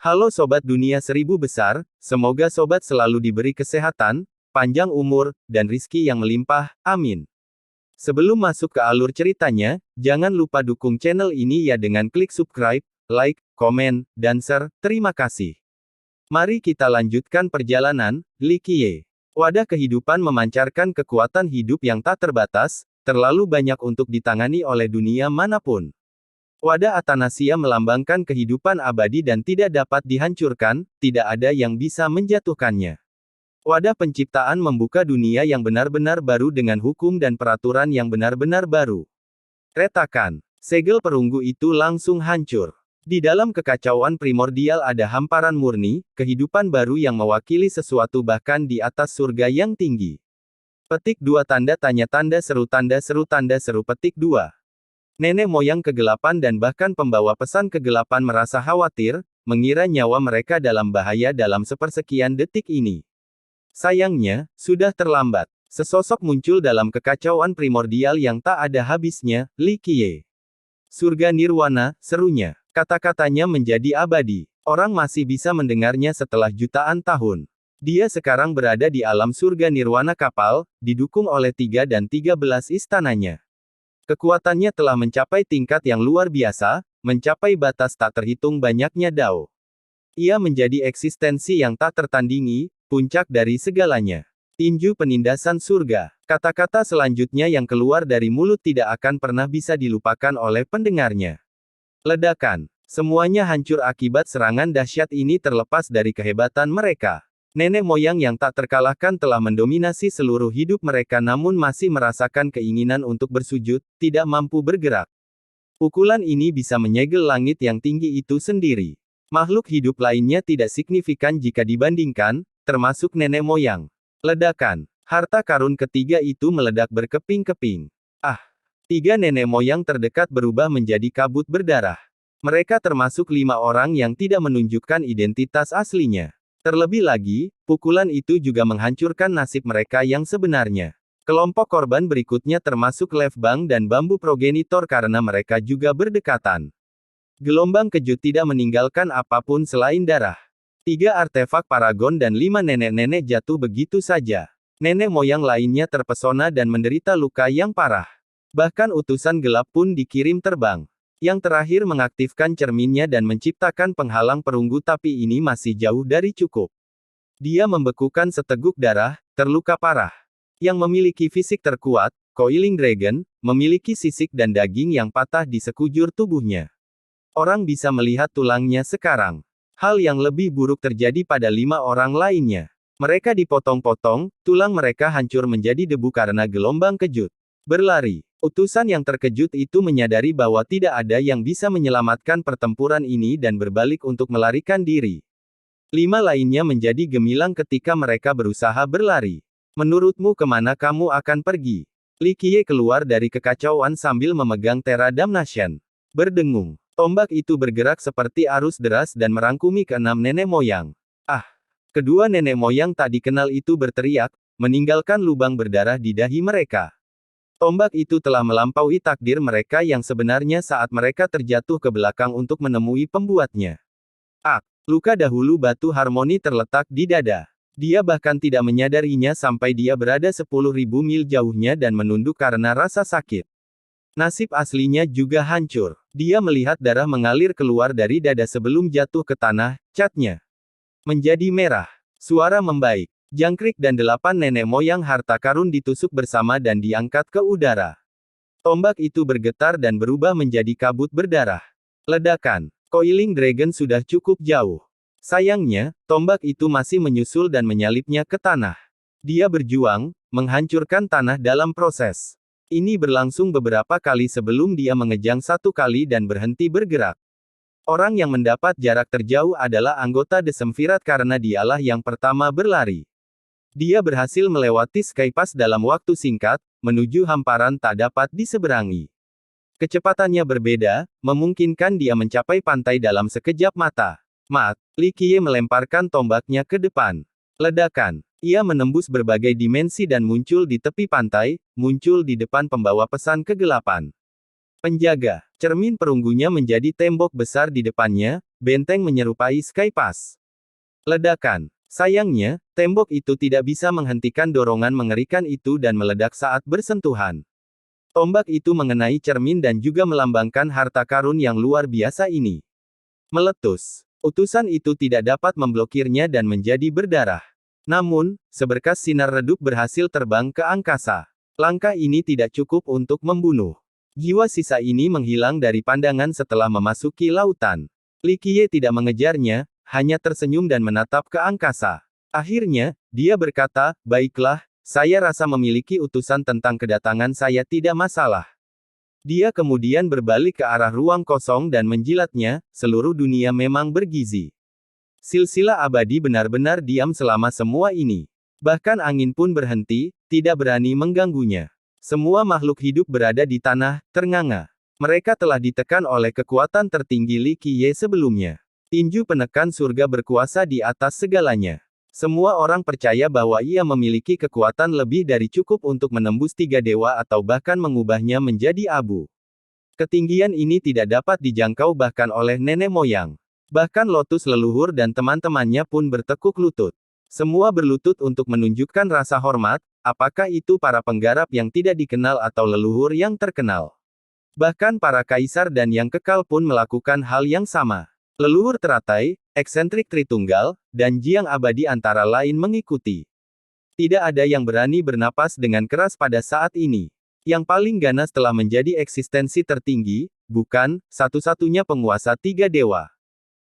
Halo Sobat Dunia Seribu Besar, semoga Sobat selalu diberi kesehatan, panjang umur, dan rizki yang melimpah, amin. Sebelum masuk ke alur ceritanya, jangan lupa dukung channel ini ya dengan klik subscribe, like, komen, dan share, terima kasih. Mari kita lanjutkan perjalanan, Li Qiye. Wadah kehidupan memancarkan kekuatan hidup yang tak terbatas, terlalu banyak untuk ditangani oleh dunia manapun. Wadah Athanasia melambangkan kehidupan abadi dan tidak dapat dihancurkan, tidak ada yang bisa menjatuhkannya. Wadah penciptaan membuka dunia yang benar-benar baru dengan hukum dan peraturan yang benar-benar baru. Retakan. Segel perunggu itu langsung hancur. Di dalam kekacauan primordial ada hamparan murni, kehidupan baru yang mewakili sesuatu bahkan di atas surga yang tinggi. Petik 2 tanda tanya tanda seru petik 2. Nenek moyang kegelapan dan bahkan pembawa pesan kegelapan merasa khawatir, mengira nyawa mereka dalam bahaya dalam sepersekian detik ini. Sayangnya, sudah terlambat. Sesosok muncul dalam kekacauan primordial yang tak ada habisnya, Li Qiye. Surga Nirwana, serunya. Kata-katanya menjadi abadi. Orang masih bisa mendengarnya setelah jutaan tahun. Dia sekarang berada di alam surga Nirwana kapal, didukung oleh 3 dan 13 istananya. Kekuatannya telah mencapai tingkat yang luar biasa, mencapai batas tak terhitung banyaknya dao. Ia menjadi eksistensi yang tak tertandingi, puncak dari segalanya. Tinju penindasan surga. Kata-kata selanjutnya yang keluar dari mulut tidak akan pernah bisa dilupakan oleh pendengarnya. Ledakan. Semuanya hancur akibat serangan dahsyat ini terlepas dari kehebatan mereka. Nenek moyang yang tak terkalahkan telah mendominasi seluruh hidup mereka namun masih merasakan keinginan untuk bersujud, tidak mampu bergerak. Pukulan ini bisa menyegel langit yang tinggi itu sendiri. Makhluk hidup lainnya tidak signifikan jika dibandingkan, termasuk nenek moyang. Ledakan. Harta karun ketiga itu meledak berkeping-keping. 3 nenek moyang terdekat berubah menjadi kabut berdarah. Mereka termasuk 5 orang yang tidak menunjukkan identitas aslinya. Terlebih lagi, pukulan itu juga menghancurkan nasib mereka yang sebenarnya. Kelompok korban berikutnya termasuk Lev Bang dan Bambu Progenitor karena mereka juga berdekatan. Gelombang kejut tidak meninggalkan apapun selain darah. 3 artefak paragon dan 5 nenek-nenek jatuh begitu saja. Nenek moyang lainnya terpesona dan menderita luka yang parah. Bahkan utusan gelap pun dikirim terbang. Yang terakhir mengaktifkan cerminnya dan menciptakan penghalang perunggu tapi ini masih jauh dari cukup. Dia membekukan seteguk darah, terluka parah. Yang memiliki fisik terkuat, Coiling Dragon, memiliki sisik dan daging yang patah di sekujur tubuhnya. Orang bisa melihat tulangnya sekarang. Hal yang lebih buruk terjadi pada 5 orang lainnya. Mereka dipotong-potong, tulang mereka hancur menjadi debu karena gelombang kejut. Berlari. Utusan yang terkejut itu menyadari bahwa tidak ada yang bisa menyelamatkan pertempuran ini dan berbalik untuk melarikan diri. 5 lainnya menjadi gemilang ketika mereka berusaha berlari. Menurutmu kemana kamu akan pergi? Li Qiye keluar dari kekacauan sambil memegang Terra Damnation. Berdengung. Tombak itu bergerak seperti arus deras dan merangkumi ke-6 nenek moyang. Kedua nenek moyang tak dikenal itu berteriak, meninggalkan lubang berdarah di dahi mereka. Tombak itu telah melampaui takdir mereka yang sebenarnya saat mereka terjatuh ke belakang untuk menemui pembuatnya. Luka dahulu batu harmoni terletak di dada. Dia bahkan tidak menyadarinya sampai dia berada 10.000 mil jauhnya dan menunduk karena rasa sakit. Nasib aslinya juga hancur. Dia melihat darah mengalir keluar dari dada sebelum jatuh ke tanah, catnya menjadi merah. Suara membaik. Jangkrik dan 8 nenek moyang harta karun ditusuk bersama dan diangkat ke udara. Tombak itu bergetar dan berubah menjadi kabut berdarah. Ledakan. Coiling Dragon sudah cukup jauh. Sayangnya, tombak itu masih menyusul dan menyalipnya ke tanah. Dia berjuang, menghancurkan tanah dalam proses. Ini berlangsung beberapa kali sebelum dia mengejang 1 kali dan berhenti bergerak. Orang yang mendapat jarak terjauh adalah anggota Desemvirat karena dialah yang pertama berlari. Dia berhasil melewati Skypass dalam waktu singkat, menuju hamparan tak dapat diseberangi. Kecepatannya berbeda, memungkinkan dia mencapai pantai dalam sekejap mata. Li Qiye melemparkan tombaknya ke depan. Ledakan. Ia menembus berbagai dimensi dan muncul di tepi pantai, muncul di depan pembawa pesan kegelapan. Penjaga. Cermin perunggunya menjadi tembok besar di depannya, benteng menyerupai Sky Pass. Ledakan. Sayangnya, tembok itu tidak bisa menghentikan dorongan mengerikan itu dan meledak saat bersentuhan. Tombak itu mengenai cermin dan juga melambangkan harta karun yang luar biasa ini. Meletus. Utusan itu tidak dapat memblokirnya dan menjadi berdarah. Namun, seberkas sinar redup berhasil terbang ke angkasa. Langkah ini tidak cukup untuk membunuh. Jiwa sisa ini menghilang dari pandangan setelah memasuki lautan. Li Qiye tidak mengejarnya, hanya tersenyum dan menatap ke angkasa. Akhirnya, dia berkata, "Baiklah, saya rasa memiliki utusan tentang kedatangan saya tidak masalah." Dia kemudian berbalik ke arah ruang kosong dan menjilatnya. Seluruh dunia memang bergizi. Silsilah abadi benar-benar diam selama semua ini. Bahkan angin pun berhenti, tidak berani mengganggunya. Semua makhluk hidup berada di tanah, ternganga. Mereka telah ditekan oleh kekuatan tertinggi Li Qiye sebelumnya. Tinju penekan surga berkuasa di atas segalanya. Semua orang percaya bahwa ia memiliki kekuatan lebih dari cukup untuk menembus 3 dewa atau bahkan mengubahnya menjadi abu. Ketinggian ini tidak dapat dijangkau bahkan oleh nenek moyang. Bahkan Lotus leluhur dan teman-temannya pun bertekuk lutut. Semua berlutut untuk menunjukkan rasa hormat, apakah itu para penggarap yang tidak dikenal atau leluhur yang terkenal. Bahkan para kaisar dan yang kekal pun melakukan hal yang sama. Leluhur teratai, eksentrik Tritunggal, dan Jiang abadi antara lain mengikuti. Tidak ada yang berani bernapas dengan keras pada saat ini. Yang paling ganas telah menjadi eksistensi tertinggi, bukan, satu-satunya penguasa 3 dewa.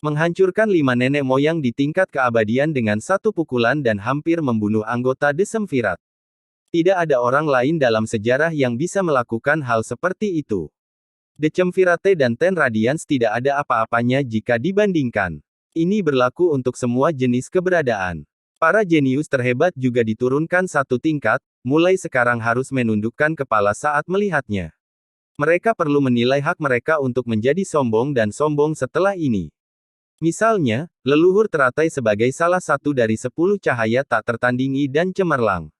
Menghancurkan 5 nenek moyang di tingkat keabadian dengan satu pukulan dan hampir membunuh anggota Desemvirat. Tidak ada orang lain dalam sejarah yang bisa melakukan hal seperti itu. Decemvirate dan Ten Radiance tidak ada apa-apanya jika dibandingkan. Ini berlaku untuk semua jenis keberadaan. Para jenius terhebat juga diturunkan satu tingkat, mulai sekarang harus menundukkan kepala saat melihatnya. Mereka perlu menilai hak mereka untuk menjadi sombong dan sombong setelah ini. Misalnya, leluhur teratai sebagai salah satu dari 10 cahaya tak tertandingi dan cemerlang.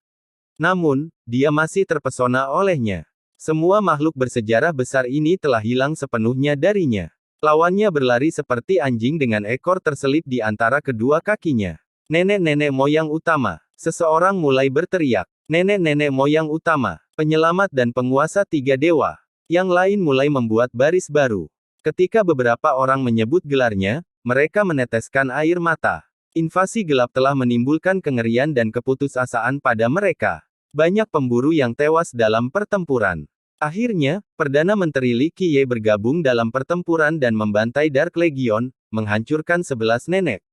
Namun, dia masih terpesona olehnya. Semua makhluk bersejarah besar ini telah hilang sepenuhnya darinya. Lawannya berlari seperti anjing dengan ekor terselip di antara kedua kakinya. Nenek-nenek moyang utama. Seseorang mulai berteriak. Nenek-nenek moyang utama. Penyelamat dan penguasa 3 dewa. Yang lain mulai membuat baris baru. Ketika beberapa orang menyebut gelarnya, mereka meneteskan air mata. Invasi gelap telah menimbulkan kengerian dan keputusasaan pada mereka. Banyak pemburu yang tewas dalam pertempuran. Akhirnya, Perdana Menteri Li Qiye bergabung dalam pertempuran dan membantai Dark Legion, menghancurkan 11 nenek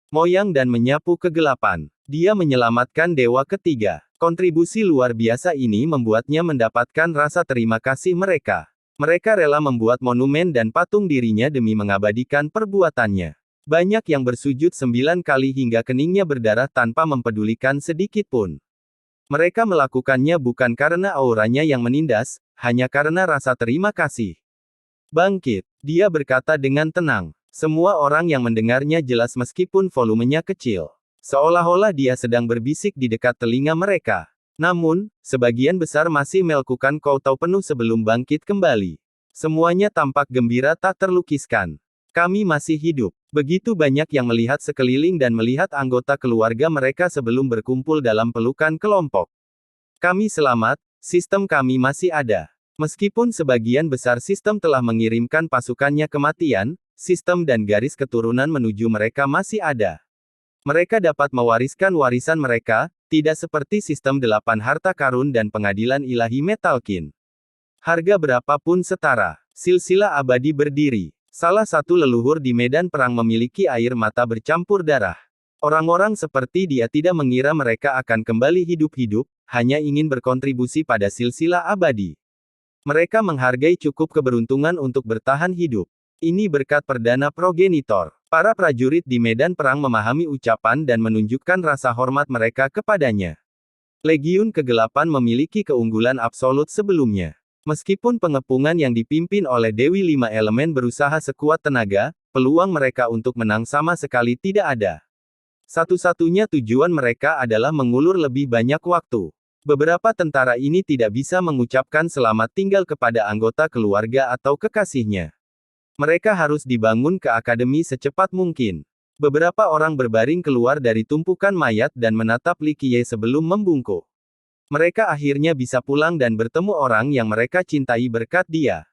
moyang dan menyapu kegelapan. Dia menyelamatkan dewa ketiga. Kontribusi luar biasa ini membuatnya mendapatkan rasa terima kasih mereka. Mereka rela membuat monumen dan patung dirinya demi mengabadikan perbuatannya. Banyak yang bersujud 9 kali hingga keningnya berdarah tanpa mempedulikan sedikit pun. Mereka melakukannya bukan karena auranya yang menindas, hanya karena rasa terima kasih. Bangkit, dia berkata dengan tenang. Semua orang yang mendengarnya jelas meskipun volumenya kecil. Seolah-olah dia sedang berbisik di dekat telinga mereka. Namun, sebagian besar masih melakukan kowtow penuh sebelum bangkit kembali. Semuanya tampak gembira tak terlukiskan. Kami masih hidup. Begitu banyak yang melihat sekeliling dan melihat anggota keluarga mereka sebelum berkumpul dalam pelukan kelompok. Kami selamat, sistem kami masih ada. Meskipun sebagian besar sistem telah mengirimkan pasukannya kematian, sistem dan garis keturunan menuju mereka masih ada. Mereka dapat mewariskan warisan mereka, tidak seperti sistem 8 harta karun dan pengadilan ilahi Metalkin. Harga berapapun setara. Silsilah abadi berdiri. Salah satu leluhur di medan perang memiliki air mata bercampur darah. Orang-orang seperti dia tidak mengira mereka akan kembali hidup-hidup, hanya ingin berkontribusi pada silsilah abadi. Mereka menghargai cukup keberuntungan untuk bertahan hidup. Ini berkat Perdana Progenitor. Para prajurit di medan perang memahami ucapan dan menunjukkan rasa hormat mereka kepadanya. Legiun Kegelapan memiliki keunggulan absolut sebelumnya. Meskipun pengepungan yang dipimpin oleh Dewi 5 Elemen berusaha sekuat tenaga, peluang mereka untuk menang sama sekali tidak ada. Satu-satunya tujuan mereka adalah mengulur lebih banyak waktu. Beberapa tentara ini tidak bisa mengucapkan selamat tinggal kepada anggota keluarga atau kekasihnya. Mereka harus dibangun ke akademi secepat mungkin. Beberapa orang berbaring keluar dari tumpukan mayat dan menatap Li Qiye sebelum membungkuk. Mereka akhirnya bisa pulang dan bertemu orang yang mereka cintai berkat dia.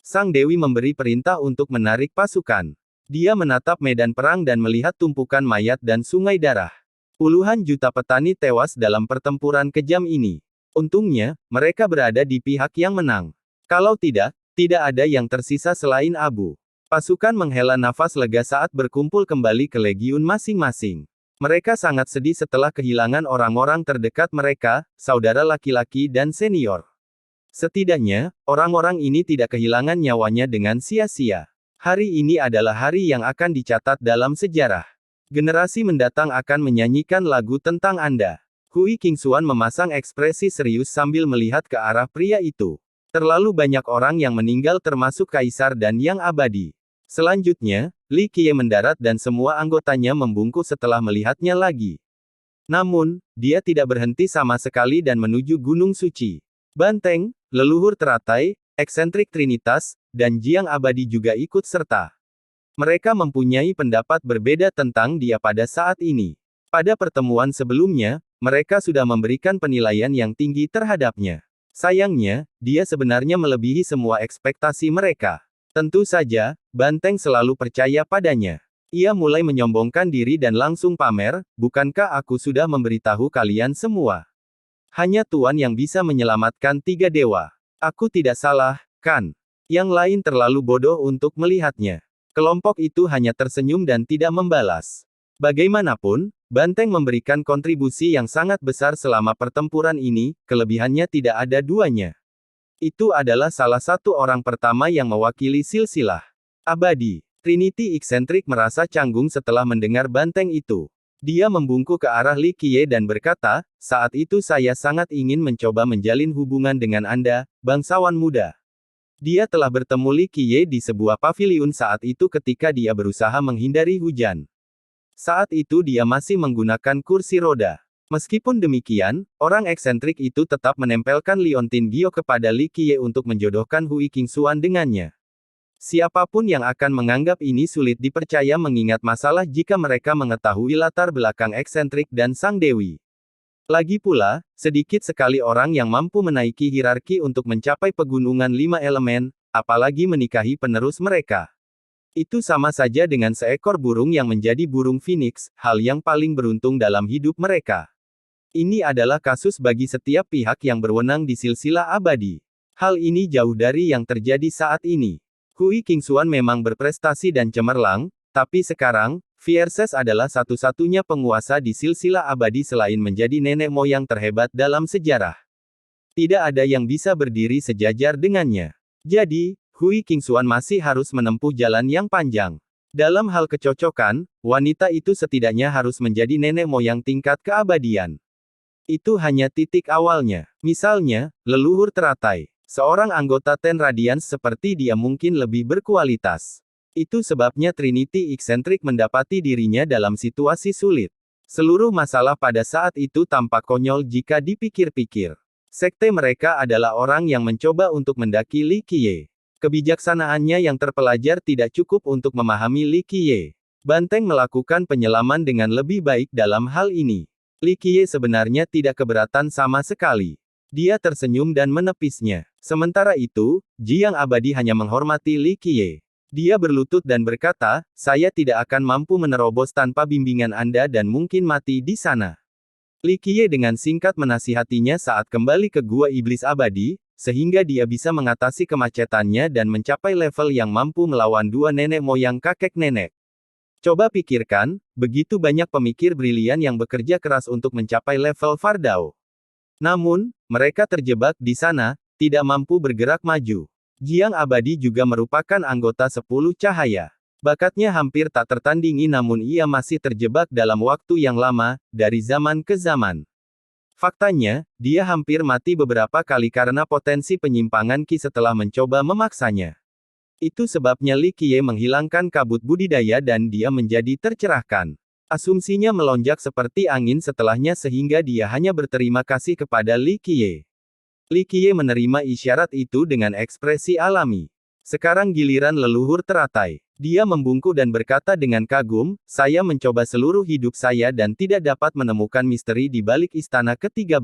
Sang Dewi memberi perintah untuk menarik pasukan. Dia menatap medan perang dan melihat tumpukan mayat dan sungai darah. Puluhan juta petani tewas dalam pertempuran kejam ini. Untungnya, mereka berada di pihak yang menang. Kalau tidak, tidak ada yang tersisa selain abu. Pasukan menghela nafas lega saat berkumpul kembali ke legiun masing-masing. Mereka sangat sedih setelah kehilangan orang-orang terdekat mereka, saudara laki-laki dan senior. Setidaknya, orang-orang ini tidak kehilangan nyawanya dengan sia-sia. Hari ini adalah hari yang akan dicatat dalam sejarah. Generasi mendatang akan menyanyikan lagu tentang Anda. Hui Qingxuan memasang ekspresi serius sambil melihat ke arah pria itu. Terlalu banyak orang yang meninggal termasuk kaisar dan yang abadi. Selanjutnya, Li Qiye mendarat dan semua anggotanya membungkuk setelah melihatnya lagi. Namun, dia tidak berhenti sama sekali dan menuju Gunung Suci. Banteng, leluhur teratai, eksentrik Trinitas, dan Jiang abadi juga ikut serta. Mereka mempunyai pendapat berbeda tentang dia pada saat ini. Pada pertemuan sebelumnya, mereka sudah memberikan penilaian yang tinggi terhadapnya. Sayangnya, dia sebenarnya melebihi semua ekspektasi mereka. Tentu saja, Banteng selalu percaya padanya. Ia mulai menyombongkan diri dan langsung pamer, bukankah aku sudah memberitahu kalian semua? Hanya Tuan yang bisa menyelamatkan 3 dewa. Aku tidak salah, kan? Yang lain terlalu bodoh untuk melihatnya. Kelompok itu hanya tersenyum dan tidak membalas. Bagaimanapun, Banteng memberikan kontribusi yang sangat besar selama pertempuran ini, kelebihannya tidak ada duanya. Itu adalah salah satu orang pertama yang mewakili silsilah abadi. Trinity eksentrik merasa canggung setelah mendengar Banteng itu. Dia membungkuk ke arah Li Qiye dan berkata, saat itu saya sangat ingin mencoba menjalin hubungan dengan Anda, bangsawan muda. Dia telah bertemu Li Qiye di sebuah paviliun saat itu ketika dia berusaha menghindari hujan. Saat itu dia masih menggunakan kursi roda. Meskipun demikian, orang eksentrik itu tetap menempelkan liontin Gio kepada Li Qiye untuk menjodohkan Hui Qingxuan dengannya. Siapapun yang akan menganggap ini sulit dipercaya mengingat masalah jika mereka mengetahui latar belakang eksentrik dan sang dewi. Lagi pula, sedikit sekali orang yang mampu menaiki hierarki untuk mencapai pegunungan 5 elemen, apalagi menikahi penerus mereka. Itu sama saja dengan seekor burung yang menjadi burung phoenix, hal yang paling beruntung dalam hidup mereka. Ini adalah kasus bagi setiap pihak yang berwenang di silsilah abadi. Hal ini jauh dari yang terjadi saat ini. Hui Qingxuan memang berprestasi dan cemerlang, tapi sekarang, Vierses adalah satu-satunya penguasa di silsilah abadi selain menjadi nenek moyang terhebat dalam sejarah. Tidak ada yang bisa berdiri sejajar dengannya. Jadi, Hui Qingxuan masih harus menempuh jalan yang panjang. Dalam hal kecocokan, wanita itu setidaknya harus menjadi nenek moyang tingkat keabadian. Itu hanya titik awalnya. Misalnya, leluhur teratai. Seorang anggota Ten Radiance seperti dia mungkin lebih berkualitas. Itu sebabnya Trinity eksentrik mendapati dirinya dalam situasi sulit. Seluruh masalah pada saat itu tampak konyol jika dipikir-pikir. Sekte mereka adalah orang yang mencoba untuk mendaki Li Qiye. Kebijaksanaannya yang terpelajar tidak cukup untuk memahami Li Qiye. Banteng melakukan penyelaman dengan lebih baik dalam hal ini. Li Qiye sebenarnya tidak keberatan sama sekali. Dia tersenyum dan menepisnya. Sementara itu, Jiang abadi hanya menghormati Li Qiye. Dia berlutut dan berkata, saya tidak akan mampu menerobos tanpa bimbingan Anda dan mungkin mati di sana. Li Qiye dengan singkat menasihatinya saat kembali ke Gua Iblis Abadi, sehingga dia bisa mengatasi kemacetannya dan mencapai level yang mampu melawan 2 nenek moyang kakek nenek. Coba pikirkan, begitu banyak pemikir brilian yang bekerja keras untuk mencapai level Fardao. Namun, mereka terjebak di sana, tidak mampu bergerak maju. Jiang abadi juga merupakan anggota 10 cahaya. Bakatnya hampir tak tertandingi namun ia masih terjebak dalam waktu yang lama, dari zaman ke zaman. Faktanya, dia hampir mati beberapa kali karena potensi penyimpangan Qi setelah mencoba memaksanya. Itu sebabnya Li Qiye menghilangkan kabut budidaya dan dia menjadi tercerahkan. Asumsinya melonjak seperti angin setelahnya sehingga dia hanya berterima kasih kepada Li Qiye. Li Qiye menerima isyarat itu dengan ekspresi alami. Sekarang giliran leluhur teratai. Dia membungkuk dan berkata dengan kagum, saya mencoba seluruh hidup saya dan tidak dapat menemukan misteri di balik istana ke-13.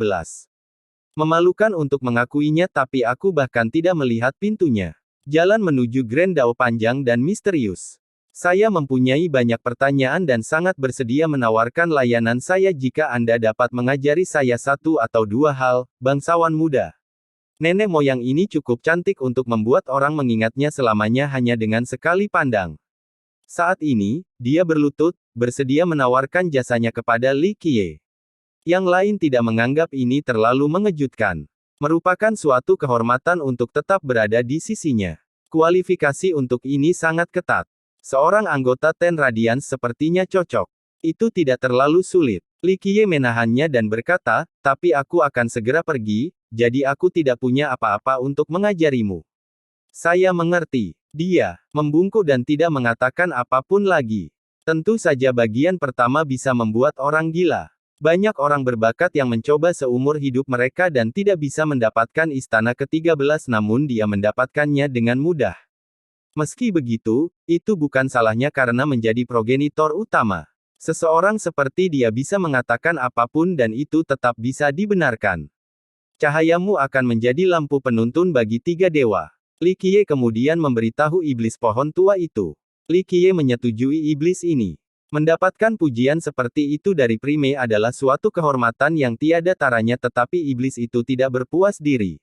Memalukan untuk mengakuinya tapi aku bahkan tidak melihat pintunya. Jalan menuju Grand Dao panjang dan misterius. Saya mempunyai banyak pertanyaan dan sangat bersedia menawarkan layanan saya jika Anda dapat mengajari saya satu atau dua hal, bangsawan muda. Nenek moyang ini cukup cantik untuk membuat orang mengingatnya selamanya hanya dengan sekali pandang. Saat ini, dia berlutut, bersedia menawarkan jasanya kepada Li Qiye. Yang lain tidak menganggap ini terlalu mengejutkan. Merupakan suatu kehormatan untuk tetap berada di sisinya. Kualifikasi untuk ini sangat ketat. Seorang anggota Ten Radiance sepertinya cocok. Itu tidak terlalu sulit. Li Qiye menahannya dan berkata, tapi aku akan segera pergi, jadi aku tidak punya apa-apa untuk mengajarimu. Saya mengerti. Dia membungkuk dan tidak mengatakan apapun lagi. Tentu saja bagian pertama bisa membuat orang gila. Banyak orang berbakat yang mencoba seumur hidup mereka dan tidak bisa mendapatkan istana ke-13 namun dia mendapatkannya dengan mudah. Meski begitu, itu bukan salahnya karena menjadi progenitor utama. Seseorang seperti dia bisa mengatakan apapun dan itu tetap bisa dibenarkan. Cahayamu akan menjadi lampu penuntun bagi tiga dewa. Li Qiye kemudian memberitahu iblis pohon tua itu. Li Qiye menyetujui iblis ini. Mendapatkan pujian seperti itu dari Prime adalah suatu kehormatan yang tiada taranya tetapi iblis itu tidak berpuas diri.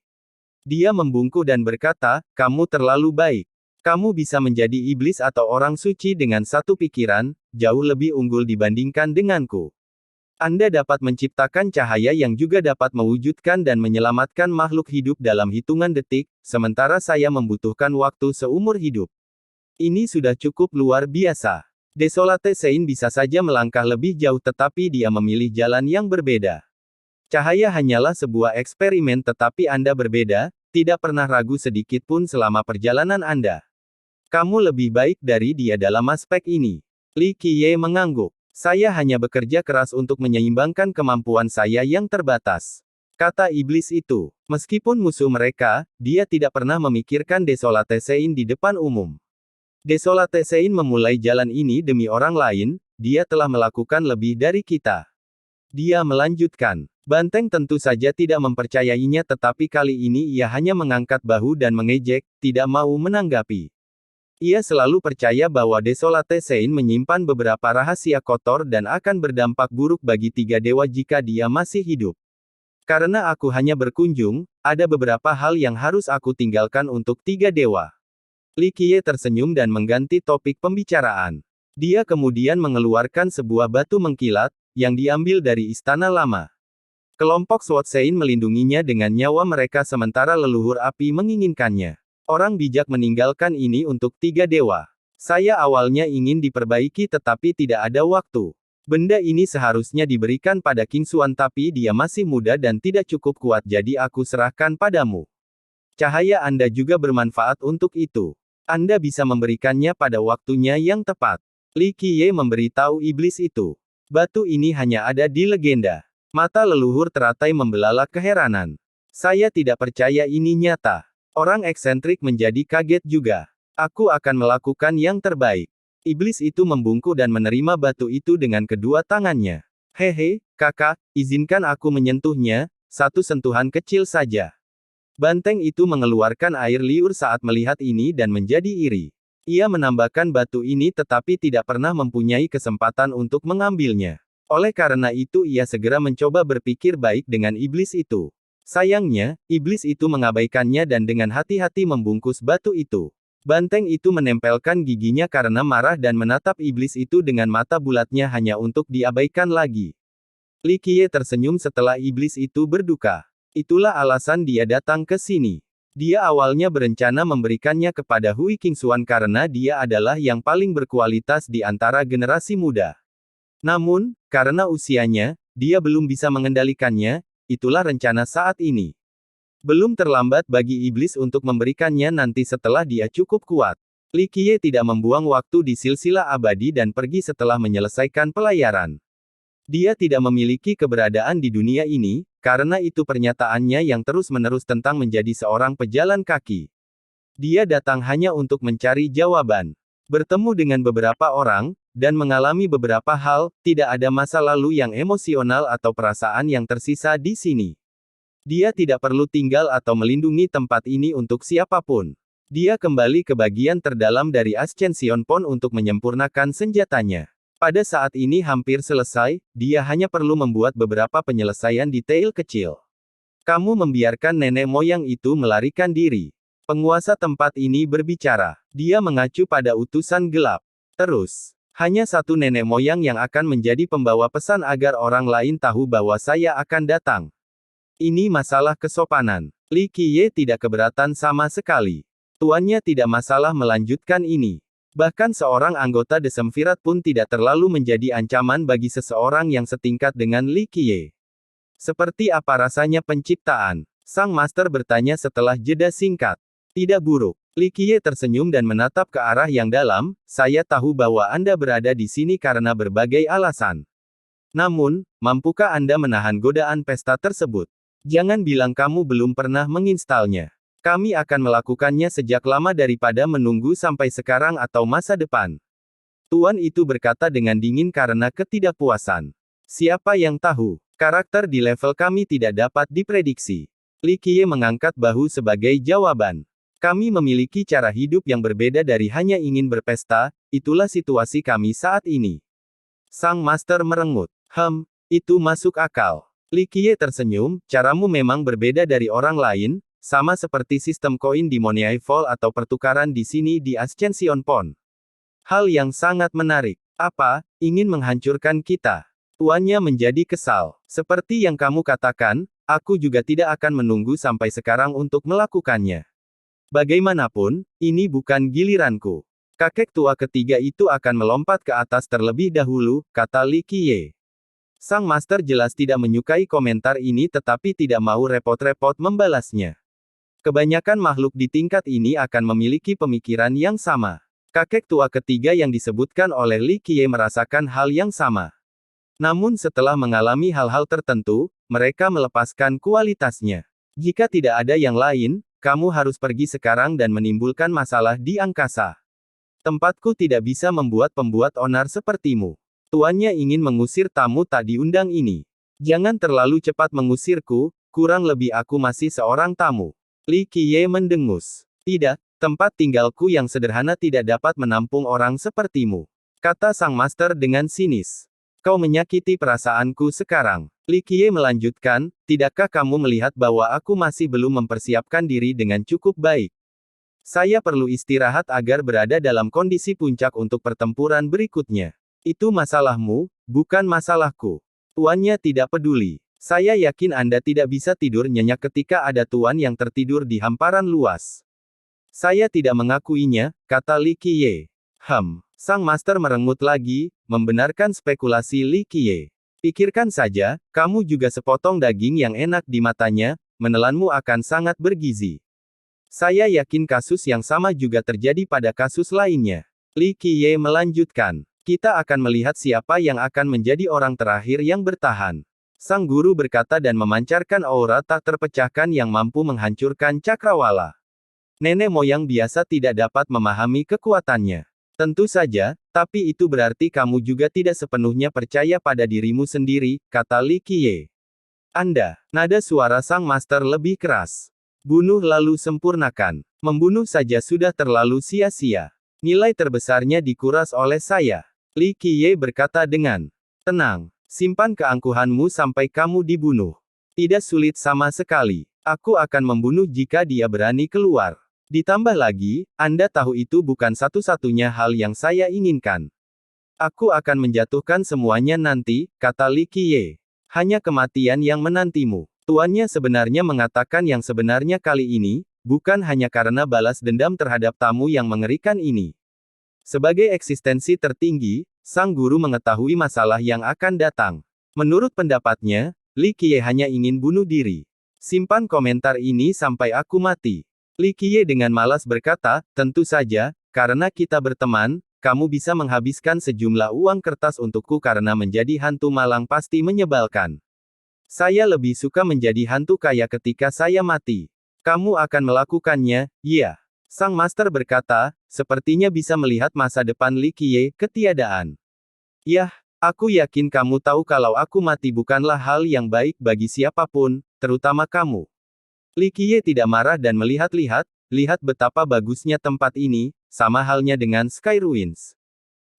Dia membungkuk dan berkata, kamu terlalu baik. Kamu bisa menjadi iblis atau orang suci dengan satu pikiran, jauh lebih unggul dibandingkan denganku. Anda dapat menciptakan cahaya yang juga dapat mewujudkan dan menyelamatkan makhluk hidup dalam hitungan detik, sementara saya membutuhkan waktu seumur hidup. Ini sudah cukup luar biasa. Desolate Sein bisa saja melangkah lebih jauh tetapi dia memilih jalan yang berbeda. Cahaya hanyalah sebuah eksperimen tetapi Anda berbeda, tidak pernah ragu sedikit pun selama perjalanan Anda. Kamu lebih baik dari dia dalam aspek ini. Li Qiye mengangguk. Saya hanya bekerja keras untuk menyeimbangkan kemampuan saya yang terbatas. Kata iblis itu. Meskipun musuh mereka, dia tidak pernah memikirkan Desolate Sein di depan umum. Desolate Sein memulai jalan ini demi orang lain, dia telah melakukan lebih dari kita. Dia melanjutkan. Banteng tentu saja tidak mempercayainya tetapi kali ini ia hanya mengangkat bahu dan mengejek, tidak mau menanggapi. Ia selalu percaya bahwa Desolate Sein menyimpan beberapa rahasia kotor dan akan berdampak buruk bagi tiga dewa jika dia masih hidup. Karena aku hanya berkunjung, ada beberapa hal yang harus aku tinggalkan untuk tiga dewa. Li Qiye tersenyum dan mengganti topik pembicaraan. Dia kemudian mengeluarkan sebuah batu mengkilat, yang diambil dari istana lama. Kelompok Sword Sein melindunginya dengan nyawa mereka sementara leluhur api menginginkannya. Orang bijak meninggalkan ini untuk tiga dewa. Saya awalnya ingin diperbaiki tetapi tidak ada waktu. Benda ini seharusnya diberikan pada King Xuan tapi dia masih muda dan tidak cukup kuat jadi aku serahkan padamu. Cahaya Anda juga bermanfaat untuk itu. Anda bisa memberikannya pada waktunya yang tepat. Li Qiye memberitahu iblis itu. Batu ini hanya ada di legenda. Mata leluhur teratai membelalak keheranan. Saya tidak percaya ini nyata. Orang eksentrik menjadi kaget juga. Aku akan melakukan yang terbaik. Iblis itu membungkuk dan menerima batu itu dengan kedua tangannya. Hehe, kakak, izinkan aku menyentuhnya, satu sentuhan kecil saja. Banteng itu mengeluarkan air liur saat melihat ini dan menjadi iri. Ia menambahkan batu ini tetapi tidak pernah mempunyai kesempatan untuk mengambilnya. Oleh karena itu ia segera mencoba berpikir baik dengan iblis itu. Sayangnya, iblis itu mengabaikannya dan dengan hati-hati membungkus batu itu. Banteng itu menempelkan giginya karena marah dan menatap iblis itu dengan mata bulatnya hanya untuk diabaikan lagi. Li Qiye tersenyum setelah iblis itu berduka. Itulah alasan dia datang ke sini. Dia awalnya berencana memberikannya kepada Hui Qingxuan karena dia adalah yang paling berkualitas di antara generasi muda. Namun, karena usianya, dia belum bisa mengendalikannya. Itulah rencana saat ini. Belum terlambat bagi iblis untuk memberikannya nanti setelah dia cukup kuat. Li Qiye tidak membuang waktu di silsilah abadi dan pergi setelah menyelesaikan pelayaran. Dia tidak memiliki keberadaan di dunia ini, karena itu pernyataannya yang terus-menerus tentang menjadi seorang pejalan kaki. Dia datang hanya untuk mencari jawaban. Bertemu dengan beberapa orang, dan mengalami beberapa hal, tidak ada masa lalu yang emosional atau perasaan yang tersisa di sini. Dia tidak perlu tinggal atau melindungi tempat ini untuk siapapun. Dia kembali ke bagian terdalam dari Ascension Pond untuk menyempurnakan senjatanya. Pada saat ini hampir selesai, dia hanya perlu membuat beberapa penyelesaian detail kecil. Kamu membiarkan nenek moyang itu melarikan diri. Penguasa tempat ini berbicara. Dia mengacu pada utusan gelap. Terus, hanya satu nenek moyang yang akan menjadi pembawa pesan agar orang lain tahu bahwa saya akan datang. Ini masalah kesopanan. Li Qiye tidak keberatan sama sekali. Tuannya tidak masalah melanjutkan ini. Bahkan seorang anggota The Semvirat pun tidak terlalu menjadi ancaman bagi seseorang yang setingkat dengan Li Qiye. Seperti apa rasanya penciptaan? Sang Master bertanya setelah jeda singkat. Tidak buruk. Li Qiye tersenyum dan menatap ke arah yang dalam. Saya tahu bahwa Anda berada di sini karena berbagai alasan. Namun, mampukah Anda menahan godaan pesta tersebut? Jangan bilang kamu belum pernah menginstalnya. Kami akan melakukannya sejak lama daripada menunggu sampai sekarang atau masa depan. Tuan itu berkata dengan dingin karena ketidakpuasan. Siapa yang tahu? Karakter di level kami tidak dapat diprediksi. Li Qiye mengangkat bahu sebagai jawaban. Kami memiliki cara hidup yang berbeda dari hanya ingin berpesta, itulah situasi kami saat ini. Sang Master merengut. Itu masuk akal. Li Qiye tersenyum, caramu memang berbeda dari orang lain, sama seperti sistem koin di Moniai Fall atau pertukaran di sini di Ascension Pond. Hal yang sangat menarik. Apa, ingin menghancurkan kita? Tuannya menjadi kesal. Seperti yang kamu katakan, aku juga tidak akan menunggu sampai sekarang untuk melakukannya. Bagaimanapun, ini bukan giliranku. Kakek tua ketiga itu akan melompat ke atas terlebih dahulu, kata Li Qiye. Sang Master jelas tidak menyukai komentar ini tetapi tidak mau repot-repot membalasnya. Kebanyakan makhluk di tingkat ini akan memiliki pemikiran yang sama. Kakek tua ketiga yang disebutkan oleh Li Qiye merasakan hal yang sama. Namun setelah mengalami hal-hal tertentu, mereka melepaskan kualitasnya. Jika tidak ada yang lain, kamu harus pergi sekarang dan menimbulkan masalah di angkasa. Tempatku tidak bisa membuat pembuat onar sepertimu. Tuannya ingin mengusir tamu tak diundang ini. Jangan terlalu cepat mengusirku, kurang lebih aku masih seorang tamu. Li Qiye mendengus. Tidak, tempat tinggalku yang sederhana tidak dapat menampung orang sepertimu. Kata Sang Master dengan sinis. Kau menyakiti perasaanku sekarang. Li Qiye melanjutkan, tidakkah kamu melihat bahwa aku masih belum mempersiapkan diri dengan cukup baik? Saya perlu istirahat agar berada dalam kondisi puncak untuk pertempuran berikutnya. Itu masalahmu, bukan masalahku. Tuannya tidak peduli. Saya yakin Anda tidak bisa tidur nyenyak ketika ada tuan yang tertidur di hamparan luas. Saya tidak mengakuinya, kata Li Qiye. Sang Master merengut lagi, membenarkan spekulasi Li Qiye. Pikirkan saja, kamu juga sepotong daging yang enak di matanya, menelanmu akan sangat bergizi. Saya yakin kasus yang sama juga terjadi pada kasus lainnya. Li Qiye melanjutkan. Kita akan melihat siapa yang akan menjadi orang terakhir yang bertahan. Sang guru berkata dan memancarkan aura tak terpecahkan yang mampu menghancurkan cakrawala. Nenek moyang biasa tidak dapat memahami kekuatannya. Tentu saja, tapi itu berarti kamu juga tidak sepenuhnya percaya pada dirimu sendiri, kata Li Qiye. Anda, nada suara Sang Master lebih keras. Bunuh lalu sempurnakan. Membunuh saja sudah terlalu sia-sia. Nilai terbesarnya dikuras oleh saya. Li Qiye berkata dengan tenang. Simpan keangkuhanmu sampai kamu dibunuh. Tidak sulit sama sekali. Aku akan membunuh jika dia berani keluar. Ditambah lagi, Anda tahu itu bukan satu-satunya hal yang saya inginkan. Aku akan menjatuhkan semuanya nanti, kata Li Qiye. Hanya kematian yang menantimu. Tuannya sebenarnya mengatakan yang sebenarnya kali ini, bukan hanya karena balas dendam terhadap tamu yang mengerikan ini. Sebagai eksistensi tertinggi, sang guru mengetahui masalah yang akan datang. Menurut pendapatnya, Li Qiye hanya ingin bunuh diri. Simpan komentar ini sampai aku mati. Li Qiye dengan malas berkata, tentu saja, karena kita berteman, kamu bisa menghabiskan sejumlah uang kertas untukku karena menjadi hantu malang pasti menyebalkan. Saya lebih suka menjadi hantu kaya ketika saya mati. Kamu akan melakukannya, iya. Sang Master berkata, sepertinya bisa melihat masa depan Li Qiye, ketiadaan. Yah, aku yakin kamu tahu kalau aku mati bukanlah hal yang baik bagi siapapun, terutama kamu. Li Qiye tidak marah dan melihat-lihat, lihat betapa bagusnya tempat ini, sama halnya dengan Sky Ruins.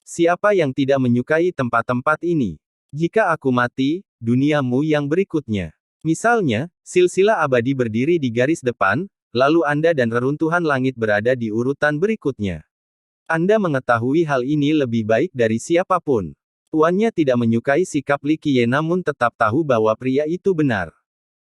Siapa yang tidak menyukai tempat-tempat ini? Jika aku mati, duniamu yang berikutnya. Misalnya, silsilah abadi berdiri di garis depan, lalu Anda dan reruntuhan langit berada di urutan berikutnya. Anda mengetahui hal ini lebih baik dari siapapun. Tuannya tidak menyukai sikap Li Qiye namun tetap tahu bahwa pria itu benar.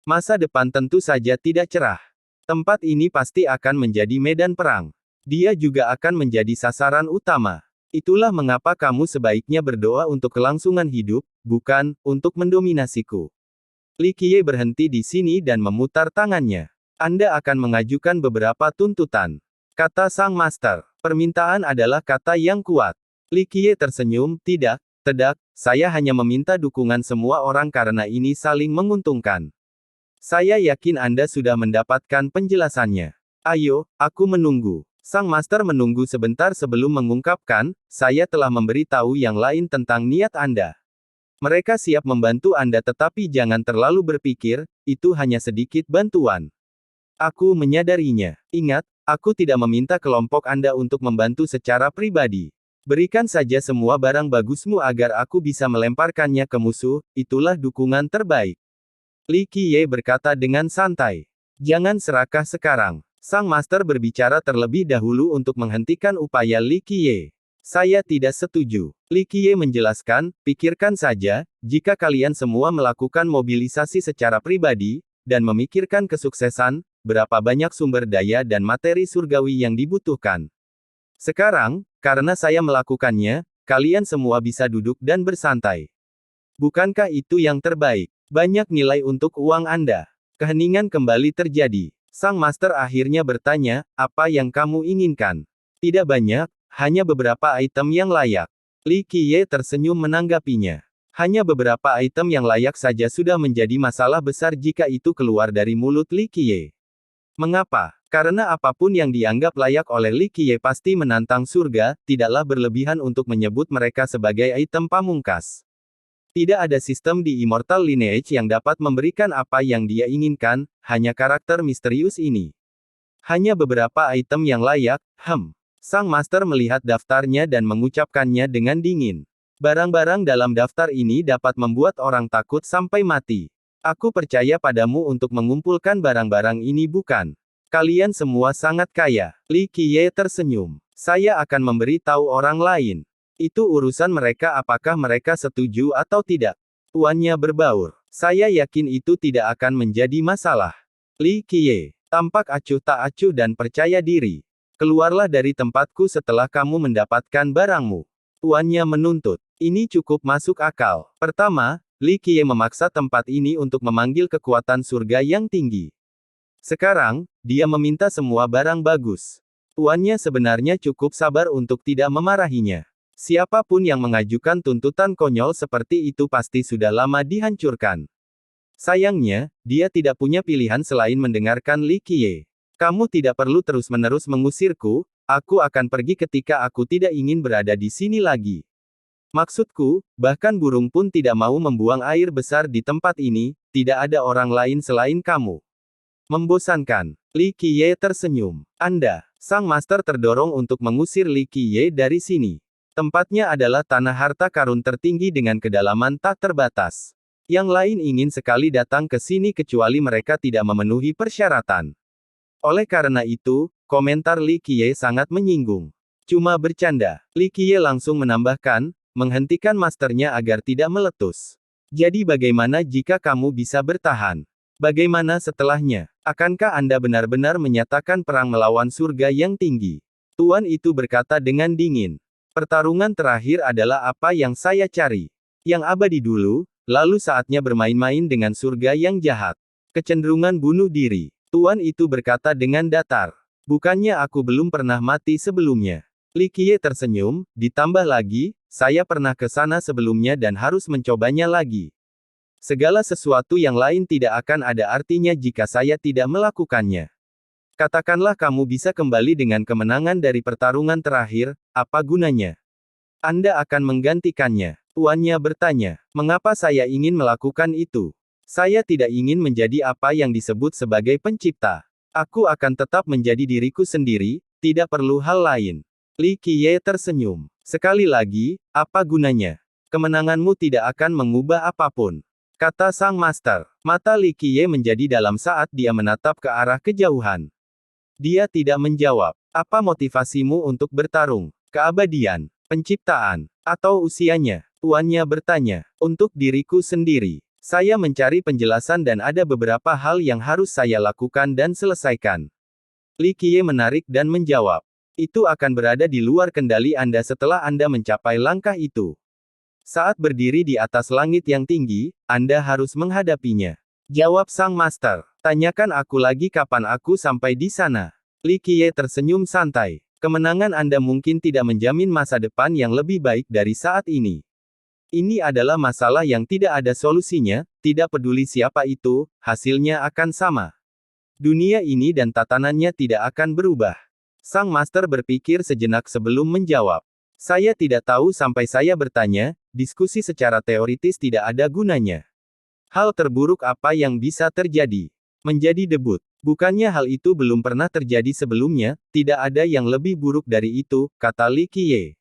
Masa depan tentu saja tidak cerah. Tempat ini pasti akan menjadi medan perang. Dia juga akan menjadi sasaran utama. Itulah mengapa kamu sebaiknya berdoa untuk kelangsungan hidup, bukan untuk mendominasiku. Li Qiye berhenti di sini dan memutar tangannya. Anda akan mengajukan beberapa tuntutan, kata Sang Master. Permintaan adalah kata yang kuat. Li Qiye tersenyum, tidak, saya hanya meminta dukungan semua orang karena ini saling menguntungkan. Saya yakin Anda sudah mendapatkan penjelasannya. Ayo, aku menunggu. Sang Master menunggu sebentar sebelum mengungkapkan, saya telah memberitahu yang lain tentang niat Anda. Mereka siap membantu Anda tetapi jangan terlalu berpikir, itu hanya sedikit bantuan. Aku menyadarinya. Ingat, aku tidak meminta kelompok Anda untuk membantu secara pribadi. Berikan saja semua barang bagusmu agar aku bisa melemparkannya ke musuh, itulah dukungan terbaik. Li Qiye berkata dengan santai. Jangan serakah sekarang. Sang Master berbicara terlebih dahulu untuk menghentikan upaya Li Qiye. Saya tidak setuju. Li Qiye menjelaskan, pikirkan saja, jika kalian semua melakukan mobilisasi secara pribadi, dan memikirkan kesuksesan, berapa banyak sumber daya dan materi surgawi yang dibutuhkan. Sekarang, karena saya melakukannya, kalian semua bisa duduk dan bersantai. Bukankah itu yang terbaik? Banyak nilai untuk uang Anda. Keheningan kembali terjadi. Sang Master akhirnya bertanya, apa yang kamu inginkan? Tidak banyak, hanya beberapa item yang layak. Li Qiye tersenyum menanggapinya. Hanya beberapa item yang layak saja sudah menjadi masalah besar jika itu keluar dari mulut Li Qiye. Mengapa? Karena apapun yang dianggap layak oleh Li Qiye pasti menantang surga, tidaklah berlebihan untuk menyebut mereka sebagai item pamungkas. Tidak ada sistem di Immortal Lineage yang dapat memberikan apa yang dia inginkan, hanya karakter misterius ini. Hanya beberapa item yang layak, Sang Master melihat daftarnya dan mengucapkannya dengan dingin. Barang-barang dalam daftar ini dapat membuat orang takut sampai mati. Aku percaya padamu untuk mengumpulkan barang-barang ini bukan. Kalian semua sangat kaya. Li Qiye tersenyum. Saya akan memberi tahu orang lain. Itu urusan mereka apakah mereka setuju atau tidak. Tuannya berbaur. Saya yakin itu tidak akan menjadi masalah. Li Qiye tampak acuh tak acuh dan percaya diri. Keluarlah dari tempatku setelah kamu mendapatkan barangmu. Tuannya menuntut. Ini cukup masuk akal. Pertama, Li Qiye memaksa tempat ini untuk memanggil kekuatan surga yang tinggi. Sekarang, dia meminta semua barang bagus. Tuannya sebenarnya cukup sabar untuk tidak memarahinya. Siapapun yang mengajukan tuntutan konyol seperti itu pasti sudah lama dihancurkan. Sayangnya, dia tidak punya pilihan selain mendengarkan Li Qiye. Kamu tidak perlu terus-menerus mengusirku, aku akan pergi ketika aku tidak ingin berada di sini lagi. Maksudku, bahkan burung pun tidak mau membuang air besar di tempat ini, tidak ada orang lain selain kamu. Membosankan. Li Qiye tersenyum. Anda, Sang Master terdorong untuk mengusir Li Qiye dari sini. Tempatnya adalah tanah harta karun tertinggi dengan kedalaman tak terbatas. Yang lain ingin sekali datang ke sini kecuali mereka tidak memenuhi persyaratan. Oleh karena itu, komentar Li Qiye sangat menyinggung. Cuma bercanda. Li Qiye langsung menambahkan, menghentikan masternya agar tidak meletus. Jadi bagaimana jika kamu bisa bertahan? Bagaimana setelahnya? Akankah Anda benar-benar menyatakan perang melawan surga yang tinggi? Tuan itu berkata dengan dingin. Pertarungan terakhir adalah apa yang saya cari. Yang abadi dulu, lalu saatnya bermain-main dengan surga yang jahat. Kecenderungan bunuh diri. Tuan itu berkata dengan datar. Bukannya aku belum pernah mati sebelumnya. Li Qiye tersenyum, ditambah lagi, saya pernah ke sana sebelumnya dan harus mencobanya lagi. Segala sesuatu yang lain tidak akan ada artinya jika saya tidak melakukannya. Katakanlah kamu bisa kembali dengan kemenangan dari pertarungan terakhir, apa gunanya? Anda akan menggantikannya. Tuannya bertanya, mengapa saya ingin melakukan itu? Saya tidak ingin menjadi apa yang disebut sebagai pencipta. Aku akan tetap menjadi diriku sendiri, tidak perlu hal lain. Li Qiye tersenyum. Sekali lagi, apa gunanya? Kemenanganmu tidak akan mengubah apapun. Kata sang master. Mata Li Qiye menjadi dalam saat dia menatap ke arah kejauhan. Dia tidak menjawab. Apa motivasimu untuk bertarung? Keabadian, penciptaan, atau usianya? Tuannya bertanya. Untuk diriku sendiri. Saya mencari penjelasan dan ada beberapa hal yang harus saya lakukan dan selesaikan. Li Qiye menarik dan menjawab. Itu akan berada di luar kendali Anda setelah Anda mencapai langkah itu. Saat berdiri di atas langit yang tinggi, Anda harus menghadapinya. Jawab sang master. Tanyakan aku lagi kapan aku sampai di sana. Li Qiye tersenyum santai. Kemenangan Anda mungkin tidak menjamin masa depan yang lebih baik dari saat ini. Ini adalah masalah yang tidak ada solusinya, tidak peduli siapa itu, hasilnya akan sama. Dunia ini dan tatanannya tidak akan berubah. Sang master berpikir sejenak sebelum menjawab. Saya tidak tahu sampai saya bertanya, diskusi secara teoritis tidak ada gunanya. Hal terburuk apa yang bisa terjadi? Menjadi debut. Bukannya hal itu belum pernah terjadi sebelumnya, tidak ada yang lebih buruk dari itu, kata Li Qiye.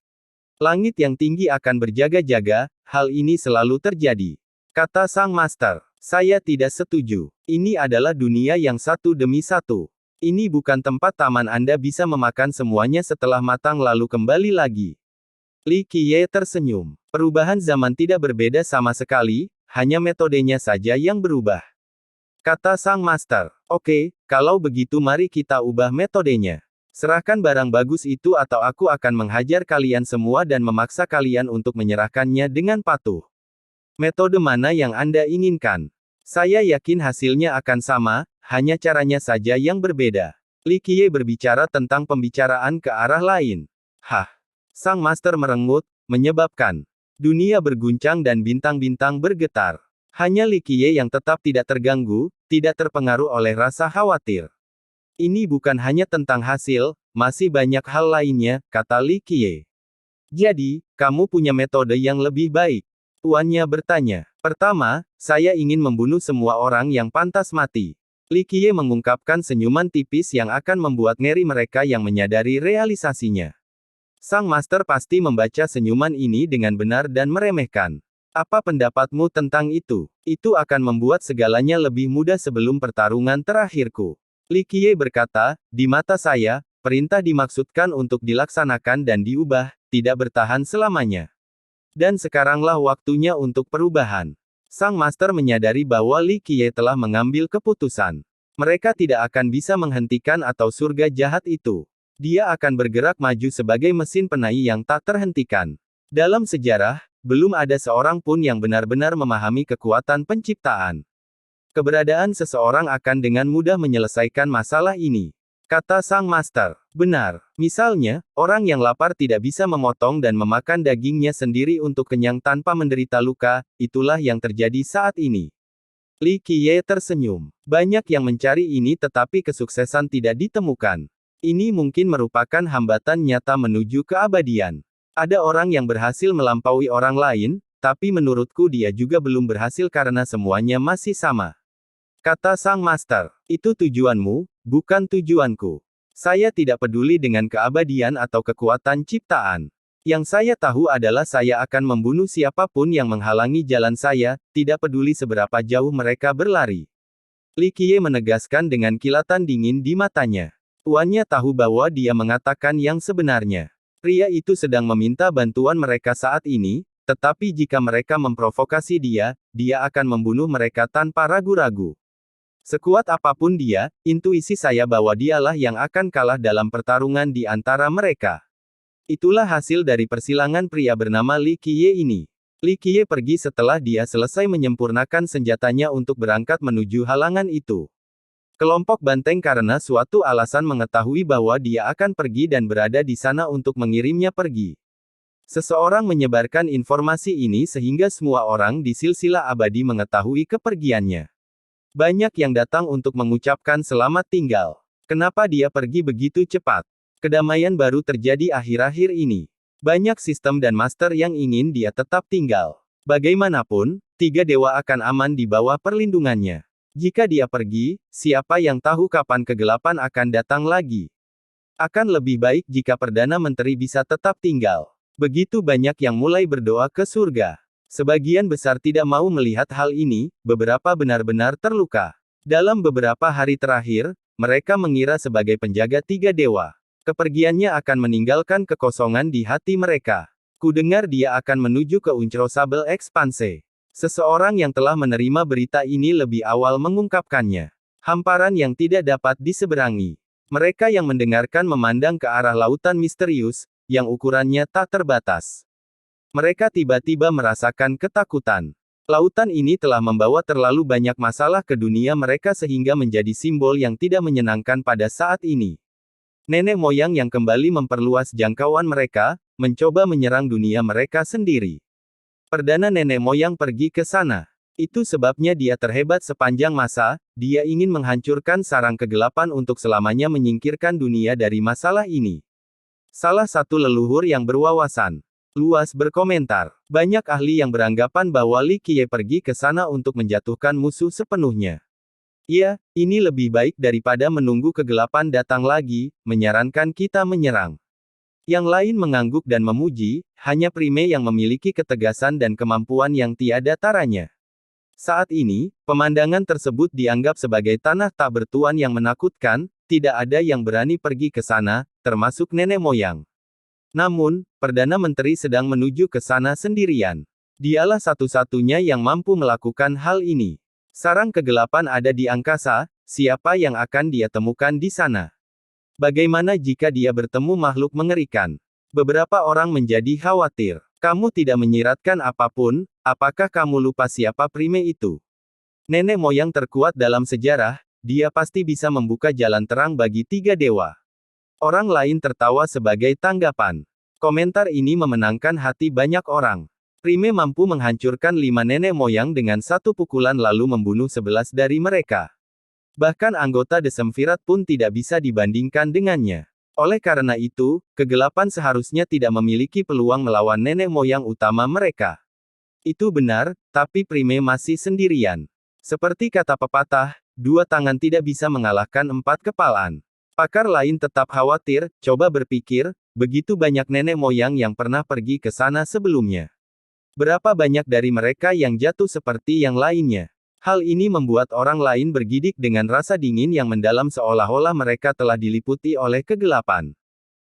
Langit yang tinggi akan berjaga-jaga, hal ini selalu terjadi. Kata sang master. Saya tidak setuju. Ini adalah dunia yang satu demi satu. Ini bukan tempat taman Anda bisa memakan semuanya setelah matang lalu kembali lagi. Li Qiye tersenyum. Perubahan zaman tidak berbeda sama sekali, hanya metodenya saja yang berubah. Kata sang master. Oke, kalau begitu mari kita ubah metodenya. Serahkan barang bagus itu atau aku akan menghajar kalian semua dan memaksa kalian untuk menyerahkannya dengan patuh. Metode mana yang Anda inginkan? Saya yakin hasilnya akan sama, hanya caranya saja yang berbeda. Li Qiye berbicara tentang pembicaraan ke arah lain. Hah? Sang master merengut, menyebabkan dunia berguncang dan bintang-bintang bergetar. Hanya Li Qiye yang tetap tidak terganggu, tidak terpengaruh oleh rasa khawatir. Ini bukan hanya tentang hasil, masih banyak hal lainnya, kata Li Qiye. Jadi, kamu punya metode yang lebih baik? Tuannya bertanya. Pertama, saya ingin membunuh semua orang yang pantas mati. Li Qiye mengungkapkan senyuman tipis yang akan membuat ngeri mereka yang menyadari realisasinya. Sang master pasti membaca senyuman ini dengan benar dan meremehkan. Apa pendapatmu tentang itu? Itu akan membuat segalanya lebih mudah sebelum pertarungan terakhirku. Li Qiye berkata, di mata saya, perintah dimaksudkan untuk dilaksanakan dan diubah, tidak bertahan selamanya. Dan sekaranglah waktunya untuk perubahan. Sang master menyadari bahwa Li Qiye telah mengambil keputusan. Mereka tidak akan bisa menghentikan atau surga jahat itu. Dia akan bergerak maju sebagai mesin penai yang tak terhentikan. Dalam sejarah, belum ada seorang pun yang benar-benar memahami kekuatan penciptaan. Keberadaan seseorang akan dengan mudah menyelesaikan masalah ini. Kata sang master. Benar. Misalnya, orang yang lapar tidak bisa memotong dan memakan dagingnya sendiri untuk kenyang tanpa menderita luka, itulah yang terjadi saat ini. Li Qiye tersenyum. Banyak yang mencari ini tetapi kesuksesan tidak ditemukan. Ini mungkin merupakan hambatan nyata menuju keabadian. Ada orang yang berhasil melampaui orang lain, tapi menurutku dia juga belum berhasil karena semuanya masih sama. Kata sang master, itu tujuanmu, bukan tujuanku. Saya tidak peduli dengan keabadian atau kekuatan ciptaan. Yang saya tahu adalah saya akan membunuh siapapun yang menghalangi jalan saya, tidak peduli seberapa jauh mereka berlari. Li Qiye menegaskan dengan kilatan dingin di matanya. Tuannya tahu bahwa dia mengatakan yang sebenarnya. Pria itu sedang meminta bantuan mereka saat ini, tetapi jika mereka memprovokasi dia, dia akan membunuh mereka tanpa ragu-ragu. Sekuat apapun dia, intuisi saya bahwa dialah yang akan kalah dalam pertarungan di antara mereka. Itulah hasil dari persilangan pria bernama Li Qiye ini. Li Qiye pergi setelah dia selesai menyempurnakan senjatanya untuk berangkat menuju halangan itu. Kelompok banteng karena suatu alasan mengetahui bahwa dia akan pergi dan berada di sana untuk mengirimnya pergi. Seseorang menyebarkan informasi ini sehingga semua orang di silsilah abadi mengetahui kepergiannya. Banyak yang datang untuk mengucapkan selamat tinggal. Kenapa dia pergi begitu cepat? Kedamaian baru terjadi akhir-akhir ini. Banyak sistem dan master yang ingin dia tetap tinggal. Bagaimanapun, tiga dewa akan aman di bawah perlindungannya. Jika dia pergi, siapa yang tahu kapan kegelapan akan datang lagi? Akan lebih baik jika Perdana Menteri bisa tetap tinggal. Begitu banyak yang mulai berdoa ke surga. Sebagian besar tidak mau melihat hal ini, beberapa benar-benar terluka. Dalam beberapa hari terakhir, mereka mengira sebagai penjaga tiga dewa. Kepergiannya akan meninggalkan kekosongan di hati mereka. Kudengar dia akan menuju ke Uncrosable Expanse. Seseorang yang telah menerima berita ini lebih awal mengungkapkannya. Hamparan yang tidak dapat diseberangi. Mereka yang mendengarkan memandang ke arah lautan misterius, yang ukurannya tak terbatas. Mereka tiba-tiba merasakan ketakutan. Lautan ini telah membawa terlalu banyak masalah ke dunia mereka sehingga menjadi simbol yang tidak menyenangkan pada saat ini. Nenek moyang yang kembali memperluas jangkauan mereka, mencoba menyerang dunia mereka sendiri. Perdana nenek moyang pergi ke sana. Itu sebabnya dia terhebat sepanjang masa, dia ingin menghancurkan sarang kegelapan untuk selamanya menyingkirkan dunia dari masalah ini. Salah satu leluhur yang berwawasan luas berkomentar. Banyak ahli yang beranggapan bahwa Li Qiye pergi ke sana untuk menjatuhkan musuh sepenuhnya. Ya, ini lebih baik daripada menunggu kegelapan datang lagi, menyarankan kita menyerang. Yang lain mengangguk dan memuji, hanya Prime yang memiliki ketegasan dan kemampuan yang tiada taranya. Saat ini, pemandangan tersebut dianggap sebagai tanah tak bertuan yang menakutkan, tidak ada yang berani pergi ke sana, termasuk nenek moyang. Namun, Perdana Menteri sedang menuju ke sana sendirian. Dialah satu-satunya yang mampu melakukan hal ini. Sarang kegelapan ada di angkasa, siapa yang akan dia temukan di sana? Bagaimana jika dia bertemu makhluk mengerikan? Beberapa orang menjadi khawatir. Kamu tidak menyiratkan apapun, apakah kamu lupa siapa Prime itu? Nenek moyang terkuat dalam sejarah, dia pasti bisa membuka jalan terang bagi tiga dewa. Orang lain tertawa sebagai tanggapan. Komentar ini memenangkan hati banyak orang. Prime mampu menghancurkan 5 nenek moyang dengan satu pukulan lalu membunuh 11 dari mereka. Bahkan anggota Desemvirat pun tidak bisa dibandingkan dengannya. Oleh karena itu, kegelapan seharusnya tidak memiliki peluang melawan nenek moyang utama mereka. Itu benar, tapi Prime masih sendirian. Seperti kata pepatah, 2 tangan tidak bisa mengalahkan 4 kepalaan. Pakar lain tetap khawatir, coba berpikir, begitu banyak nenek moyang yang pernah pergi ke sana sebelumnya. Berapa banyak dari mereka yang jatuh seperti yang lainnya? Hal ini membuat orang lain bergidik dengan rasa dingin yang mendalam seolah-olah mereka telah diliputi oleh kegelapan.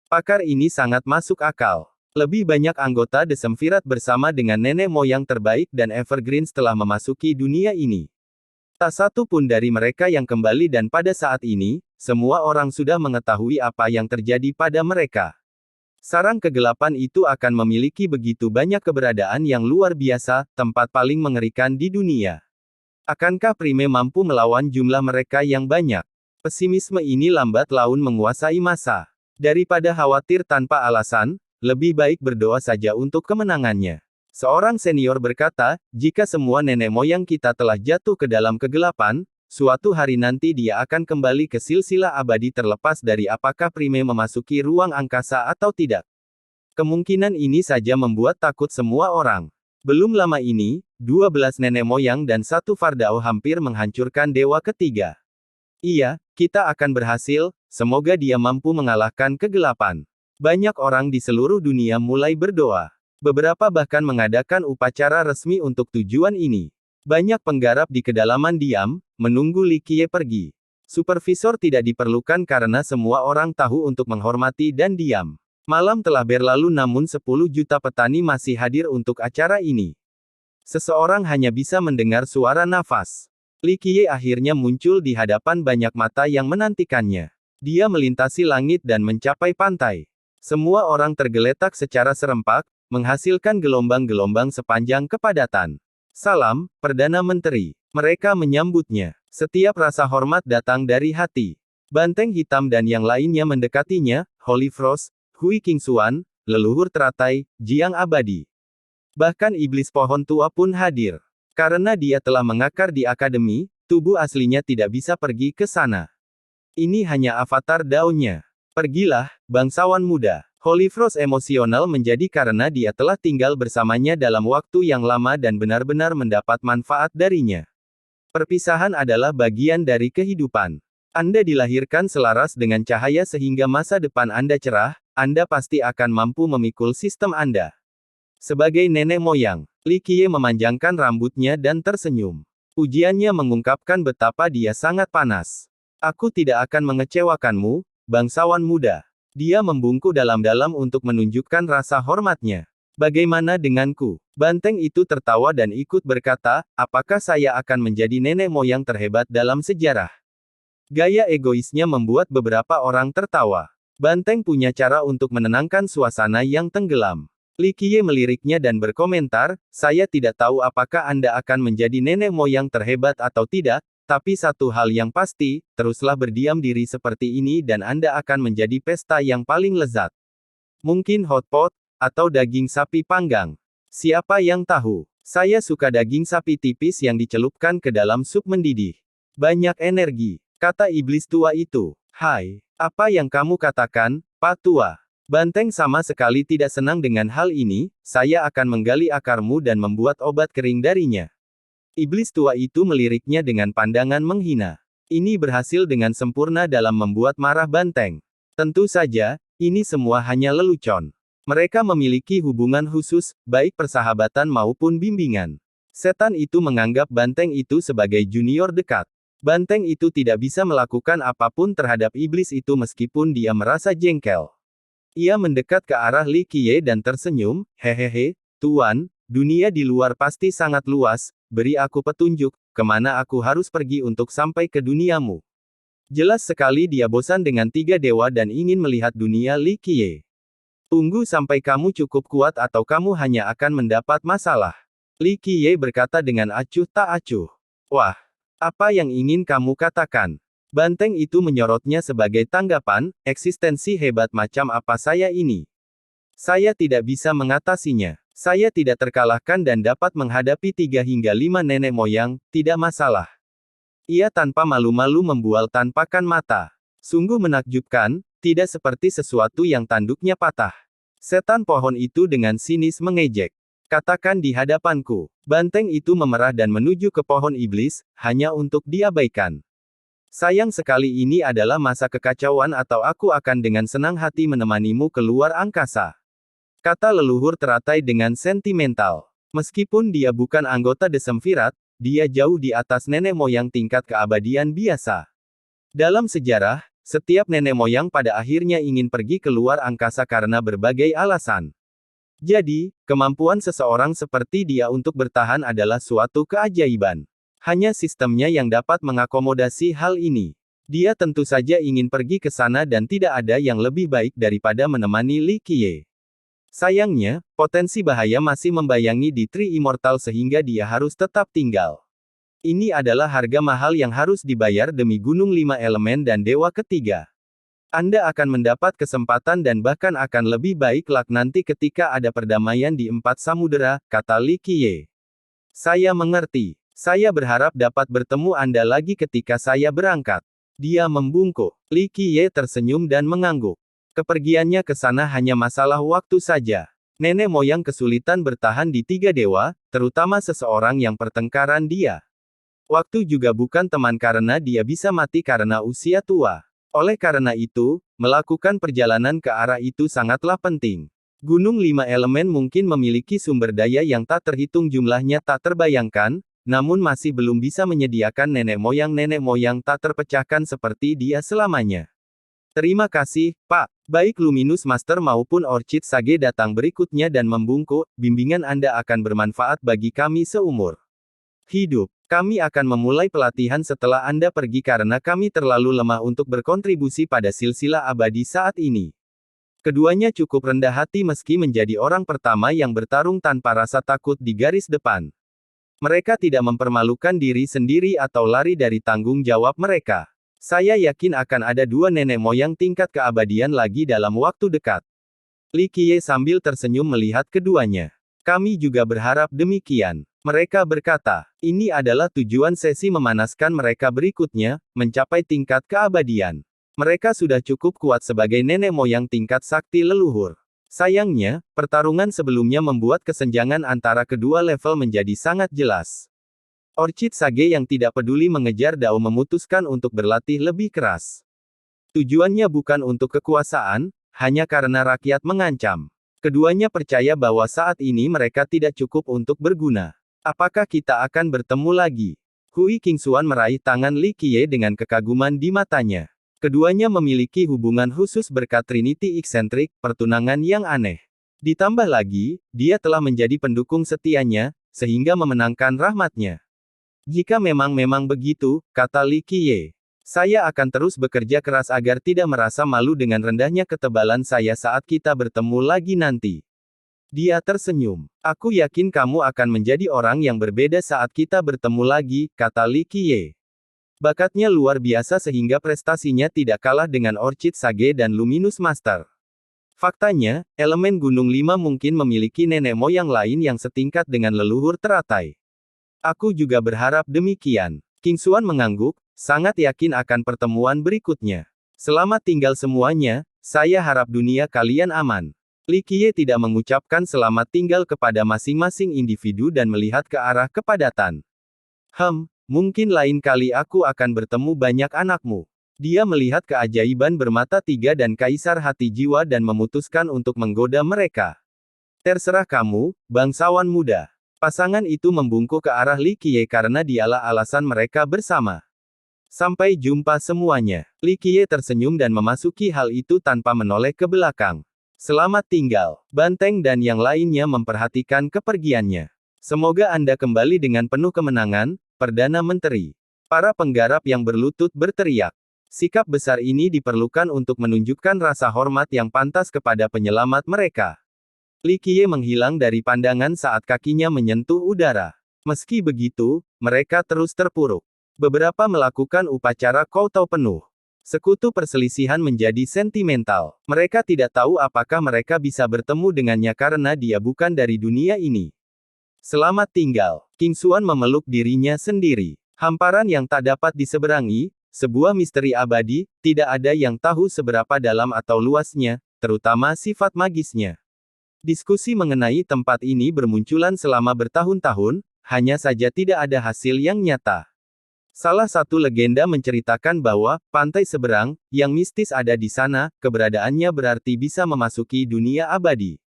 Pakar ini sangat masuk akal. Lebih banyak anggota Desemvirat bersama dengan nenek moyang terbaik dan Evergreen telah memasuki dunia ini. Tak satu pun dari mereka yang kembali dan pada saat ini, semua orang sudah mengetahui apa yang terjadi pada mereka. Sarang kegelapan itu akan memiliki begitu banyak keberadaan yang luar biasa, tempat paling mengerikan di dunia. Akankah Prime mampu melawan jumlah mereka yang banyak? Pesimisme ini lambat laun menguasai massa. Daripada khawatir tanpa alasan, lebih baik berdoa saja untuk kemenangannya. Seorang senior berkata, jika semua nenek moyang kita telah jatuh ke dalam kegelapan, suatu hari nanti dia akan kembali ke silsilah abadi terlepas dari apakah Prime memasuki ruang angkasa atau tidak. Kemungkinan ini saja membuat takut semua orang. Belum lama ini, 12 nenek moyang dan 1 Fardao hampir menghancurkan dewa ketiga. Iya, kita akan berhasil, semoga dia mampu mengalahkan kegelapan. Banyak orang di seluruh dunia mulai berdoa. Beberapa bahkan mengadakan upacara resmi untuk tujuan ini. Banyak penggarap di kedalaman diam, menunggu Li Qiye pergi. Supervisor tidak diperlukan karena semua orang tahu untuk menghormati dan diam. Malam telah berlalu namun 10 juta petani masih hadir untuk acara ini. Seseorang hanya bisa mendengar suara nafas. Li Qiye akhirnya muncul di hadapan banyak mata yang menantikannya. Dia melintasi langit dan mencapai pantai. Semua orang tergeletak secara serempak, menghasilkan gelombang-gelombang sepanjang kepadatan. Salam, Perdana Menteri. Mereka menyambutnya. Setiap rasa hormat datang dari hati. Banteng hitam dan yang lainnya mendekatinya, Holy Frost, Hui Qingxuan, leluhur teratai, Jiang abadi. Bahkan iblis pohon tua pun hadir. Karena dia telah mengakar di akademi, tubuh aslinya tidak bisa pergi ke sana. Ini hanya avatar daunnya. Pergilah, bangsawan muda. Holy Frost emosional menjadi karena dia telah tinggal bersamanya dalam waktu yang lama dan benar-benar mendapat manfaat darinya. Perpisahan adalah bagian dari kehidupan. Anda dilahirkan selaras dengan cahaya sehingga masa depan Anda cerah, Anda pasti akan mampu memikul sistem Anda. Sebagai nenek moyang, Li Qiye memanjangkan rambutnya dan tersenyum. Ujiannya mengungkapkan betapa dia sangat panas. Aku tidak akan mengecewakanmu, bangsawan muda. Dia membungkuk dalam-dalam untuk menunjukkan rasa hormatnya. Bagaimana denganku? Banteng itu tertawa dan ikut berkata, apakah saya akan menjadi nenek moyang terhebat dalam sejarah? Gaya egoisnya membuat beberapa orang tertawa. Banteng punya cara untuk menenangkan suasana yang tenggelam. Li Qiye meliriknya dan berkomentar, saya tidak tahu apakah Anda akan menjadi nenek moyang terhebat atau tidak, tapi satu hal yang pasti, teruslah berdiam diri seperti ini dan Anda akan menjadi pesta yang paling lezat. Mungkin hot pot, atau daging sapi panggang. Siapa yang tahu? Saya suka daging sapi tipis yang dicelupkan ke dalam sup mendidih. Banyak energi, kata iblis tua itu. Hai, apa yang kamu katakan, Pak Tua? Banteng sama sekali tidak senang dengan hal ini, saya akan menggali akarmu dan membuat obat kering darinya. Iblis tua itu meliriknya dengan pandangan menghina. Ini berhasil dengan sempurna dalam membuat marah Banteng. Tentu saja, ini semua hanya lelucon. Mereka memiliki hubungan khusus, baik persahabatan maupun bimbingan. Setan itu menganggap Banteng itu sebagai junior dekat. Banteng itu tidak bisa melakukan apapun terhadap iblis itu meskipun dia merasa jengkel. Ia mendekat ke arah Li Qiye dan tersenyum, hehehe, Tuan, dunia di luar pasti sangat luas, beri aku petunjuk, kemana aku harus pergi untuk sampai ke duniamu. Jelas sekali dia bosan dengan tiga dewa dan ingin melihat dunia Li Qiye. Tunggu sampai kamu cukup kuat atau kamu hanya akan mendapat masalah. Li Qiye berkata dengan acuh tak acuh. Wah, apa yang ingin kamu katakan? Banteng itu menyorotnya sebagai tanggapan, eksistensi hebat macam apa saya ini? Saya tidak bisa mengatasinya. Saya tidak terkalahkan dan dapat menghadapi 3 hingga 5 nenek moyang, tidak masalah. Ia tanpa malu-malu membual tampakan mata. Sungguh menakjubkan, tidak seperti sesuatu yang tanduknya patah. Setan pohon itu dengan sinis mengejek. Katakan di hadapanku. Banteng itu memerah dan menuju ke pohon iblis, hanya untuk diabaikan. Sayang sekali ini adalah masa kekacauan atau aku akan dengan senang hati menemanimu keluar angkasa. Kata leluhur teratai dengan sentimental. Meskipun dia bukan anggota The Semvirat, dia jauh di atas nenek moyang tingkat keabadian biasa. Dalam sejarah, setiap nenek moyang pada akhirnya ingin pergi keluar angkasa karena berbagai alasan. Jadi, kemampuan seseorang seperti dia untuk bertahan adalah suatu keajaiban. Hanya sistemnya yang dapat mengakomodasi hal ini. Dia tentu saja ingin pergi ke sana dan tidak ada yang lebih baik daripada menemani Li Qiye. Sayangnya, potensi bahaya masih membayangi di Tri Immortal sehingga dia harus tetap tinggal. Ini adalah harga mahal yang harus dibayar demi Gunung Lima Elemen dan Dewa Ketiga. Anda akan mendapat kesempatan dan bahkan akan lebih baik luck nanti ketika ada perdamaian di 4 samudera, kata Li Qiye. Saya mengerti. Saya berharap dapat bertemu Anda lagi ketika saya berangkat. Dia membungkuk. Li Qiye tersenyum dan mengangguk. Kepergiannya ke sana hanya masalah waktu saja. Nenek moyang kesulitan bertahan di 3 dewa, terutama seseorang yang pertengkaran dia. Waktu juga bukan teman karena dia bisa mati karena usia tua. Oleh karena itu, melakukan perjalanan ke arah itu sangatlah penting. Gunung Lima Elemen mungkin memiliki sumber daya yang tak terhitung jumlahnya tak terbayangkan, namun masih belum bisa menyediakan nenek moyang tak terpecahkan seperti dia selamanya. Terima kasih, Pak. Baik Luminous Master maupun Orchid Sage datang berikutnya dan membungkuk, bimbingan Anda akan bermanfaat bagi kami seumur hidup. Kami akan memulai pelatihan setelah Anda pergi karena kami terlalu lemah untuk berkontribusi pada silsilah abadi saat ini. Keduanya cukup rendah hati meski menjadi orang pertama yang bertarung tanpa rasa takut di garis depan. Mereka tidak mempermalukan diri sendiri atau lari dari tanggung jawab mereka. Saya yakin akan ada 2 nenek moyang tingkat keabadian lagi dalam waktu dekat. Li Qiye sambil tersenyum melihat keduanya. Kami juga berharap demikian. Mereka berkata, ini adalah tujuan sesi memanaskan mereka berikutnya, mencapai tingkat keabadian. Mereka sudah cukup kuat sebagai nenek moyang tingkat sakti leluhur. Sayangnya, pertarungan sebelumnya membuat kesenjangan antara kedua level menjadi sangat jelas. Orchid Sage yang tidak peduli mengejar Dao memutuskan untuk berlatih lebih keras. Tujuannya bukan untuk kekuasaan, hanya karena rakyat mengancam. Keduanya percaya bahwa saat ini mereka tidak cukup untuk berguna. Apakah kita akan bertemu lagi? Hui Qingxuan meraih tangan Li Qiye dengan kekaguman di matanya. Keduanya memiliki hubungan khusus berkat Trinity eksentrik, pertunangan yang aneh. Ditambah lagi, dia telah menjadi pendukung setianya, sehingga memenangkan rahmatnya. Jika memang begitu, kata Li Qiye. Saya akan terus bekerja keras agar tidak merasa malu dengan rendahnya ketebalan saya saat kita bertemu lagi nanti. Dia tersenyum. Aku yakin kamu akan menjadi orang yang berbeda saat kita bertemu lagi, kata Li Qiye. Bakatnya luar biasa sehingga prestasinya tidak kalah dengan Orchid Sage dan Luminous Master. Faktanya, elemen Gunung 5 mungkin memiliki nenek moyang lain yang setingkat dengan leluhur teratai. Aku juga berharap demikian. Qingxuan mengangguk, sangat yakin akan pertemuan berikutnya. Selamat tinggal semuanya, saya harap dunia kalian aman. Li Qiye tidak mengucapkan selamat tinggal kepada masing-masing individu dan melihat ke arah kepadatan. Mungkin lain kali aku akan bertemu banyak anakmu. Dia melihat keajaiban bermata tiga dan kaisar hati jiwa dan memutuskan untuk menggoda mereka. Terserah kamu, bangsawan muda. Pasangan itu membungkuk ke arah Li Qiye karena dialah alasan mereka bersama. Sampai jumpa semuanya. Li Qiye tersenyum dan memasuki hal itu tanpa menoleh ke belakang. Selamat tinggal. Banteng dan yang lainnya memperhatikan kepergiannya. Semoga Anda kembali dengan penuh kemenangan, Perdana Menteri. Para penggarap yang berlutut berteriak. Sikap besar ini diperlukan untuk menunjukkan rasa hormat yang pantas kepada penyelamat mereka. Li Qiye menghilang dari pandangan saat kakinya menyentuh udara. Meski begitu, mereka terus terpuruk. Beberapa melakukan upacara kowtow penuh. Sekutu perselisihan menjadi sentimental. Mereka tidak tahu apakah mereka bisa bertemu dengannya karena dia bukan dari dunia ini. Selamat tinggal. Qingxuan memeluk dirinya sendiri. Hamparan yang tak dapat diseberangi, sebuah misteri abadi, tidak ada yang tahu seberapa dalam atau luasnya, terutama sifat magisnya. Diskusi mengenai tempat ini bermunculan selama bertahun-tahun, hanya saja tidak ada hasil yang nyata. Salah satu legenda menceritakan bahwa, pantai seberang, yang mistis ada di sana, keberadaannya berarti bisa memasuki dunia abadi.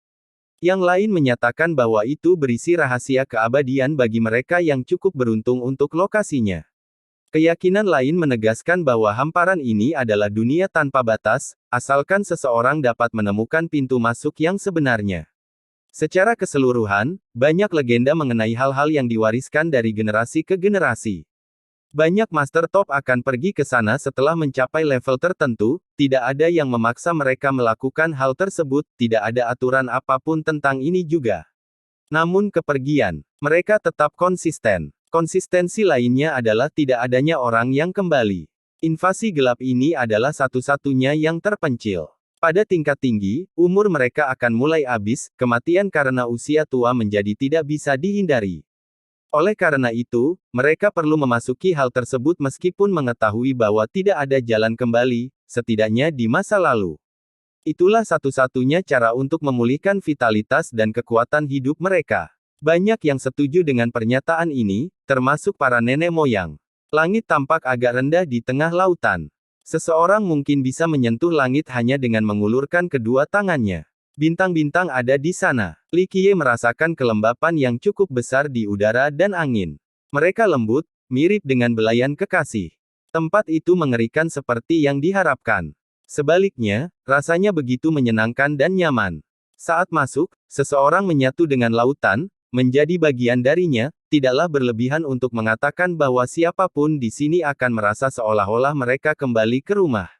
Yang lain menyatakan bahwa itu berisi rahasia keabadian bagi mereka yang cukup beruntung untuk lokasinya. Keyakinan lain menegaskan bahwa hamparan ini adalah dunia tanpa batas, asalkan seseorang dapat menemukan pintu masuk yang sebenarnya. Secara keseluruhan, banyak legenda mengenai hal-hal yang diwariskan dari generasi ke generasi. Banyak master top akan pergi ke sana setelah mencapai level tertentu, tidak ada yang memaksa mereka melakukan hal tersebut, tidak ada aturan apapun tentang ini juga. Namun kepergian mereka tetap konsisten. Konsistensi lainnya adalah tidak adanya orang yang kembali. Invasi gelap ini adalah satu-satunya yang terpencil. Pada tingkat tinggi, umur mereka akan mulai habis, kematian karena usia tua menjadi tidak bisa dihindari. Oleh karena itu, mereka perlu memasuki hal tersebut meskipun mengetahui bahwa tidak ada jalan kembali, setidaknya di masa lalu. Itulah satu-satunya cara untuk memulihkan vitalitas dan kekuatan hidup mereka. Banyak yang setuju dengan pernyataan ini, termasuk para nenek moyang. Langit tampak agak rendah di tengah lautan. Seseorang mungkin bisa menyentuh langit hanya dengan mengulurkan kedua tangannya. Bintang-bintang ada di sana. Li Qiye merasakan kelembapan yang cukup besar di udara dan angin. Mereka lembut, mirip dengan belayan kekasih. Tempat itu mengerikan seperti yang diharapkan. Sebaliknya, rasanya begitu menyenangkan dan nyaman. Saat masuk, seseorang menyatu dengan lautan, menjadi bagian darinya, tidaklah berlebihan untuk mengatakan bahwa siapapun di sini akan merasa seolah-olah mereka kembali ke rumah.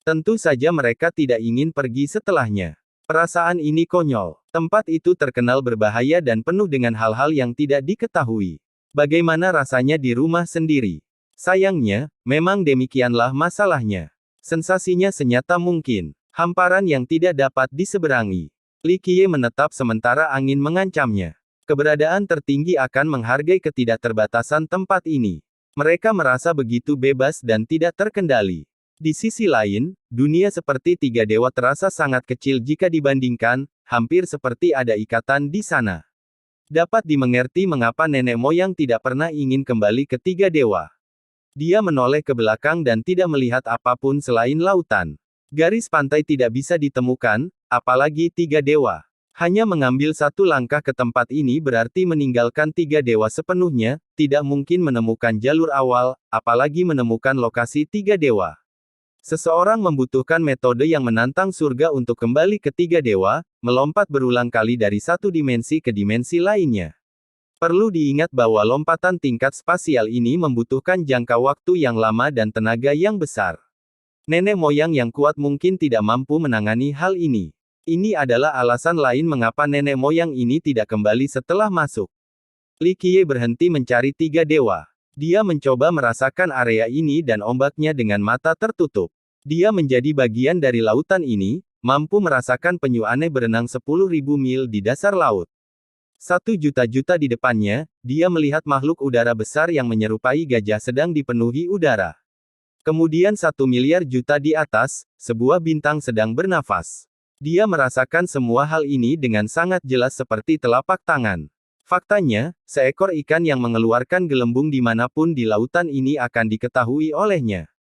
Tentu saja mereka tidak ingin pergi setelahnya. Perasaan ini konyol. Tempat itu terkenal berbahaya dan penuh dengan hal-hal yang tidak diketahui. Bagaimana rasanya di rumah sendiri? Sayangnya, memang demikianlah masalahnya. Sensasinya senyata mungkin. Hamparan yang tidak dapat diseberangi. Li Qiye menetap sementara angin mengancamnya. Keberadaan tertinggi akan menghargai ketidakterbatasan tempat ini. Mereka merasa begitu bebas dan tidak terkendali. Di sisi lain, dunia seperti tiga dewa terasa sangat kecil jika dibandingkan, hampir seperti ada ikatan di sana. Dapat dimengerti mengapa nenek moyang tidak pernah ingin kembali ke tiga dewa. Dia menoleh ke belakang dan tidak melihat apapun selain lautan. Garis pantai tidak bisa ditemukan, apalagi tiga dewa. Hanya mengambil satu langkah ke tempat ini berarti meninggalkan tiga dewa sepenuhnya, tidak mungkin menemukan jalur awal, apalagi menemukan lokasi tiga dewa. Seseorang membutuhkan metode yang menantang surga untuk kembali ke tiga dewa, melompat berulang kali dari satu dimensi ke dimensi lainnya. Perlu diingat bahwa lompatan tingkat spasial ini membutuhkan jangka waktu yang lama dan tenaga yang besar. Nenek moyang yang kuat mungkin tidak mampu menangani hal ini. Ini adalah alasan lain mengapa nenek moyang ini tidak kembali setelah masuk. Li Qiye berhenti mencari tiga dewa. Dia mencoba merasakan area ini dan ombaknya dengan mata tertutup. Dia menjadi bagian dari lautan ini, mampu merasakan penyu aneh berenang 10.000 mil di dasar laut. 1 juta-juta di depannya, dia melihat makhluk udara besar yang menyerupai gajah sedang dipenuhi udara. Kemudian 1 miliar juta di atas, sebuah bintang sedang bernafas. Dia merasakan semua hal ini dengan sangat jelas seperti telapak tangan. Faktanya, seekor ikan yang mengeluarkan gelembung dimanapun di lautan ini akan diketahui olehnya.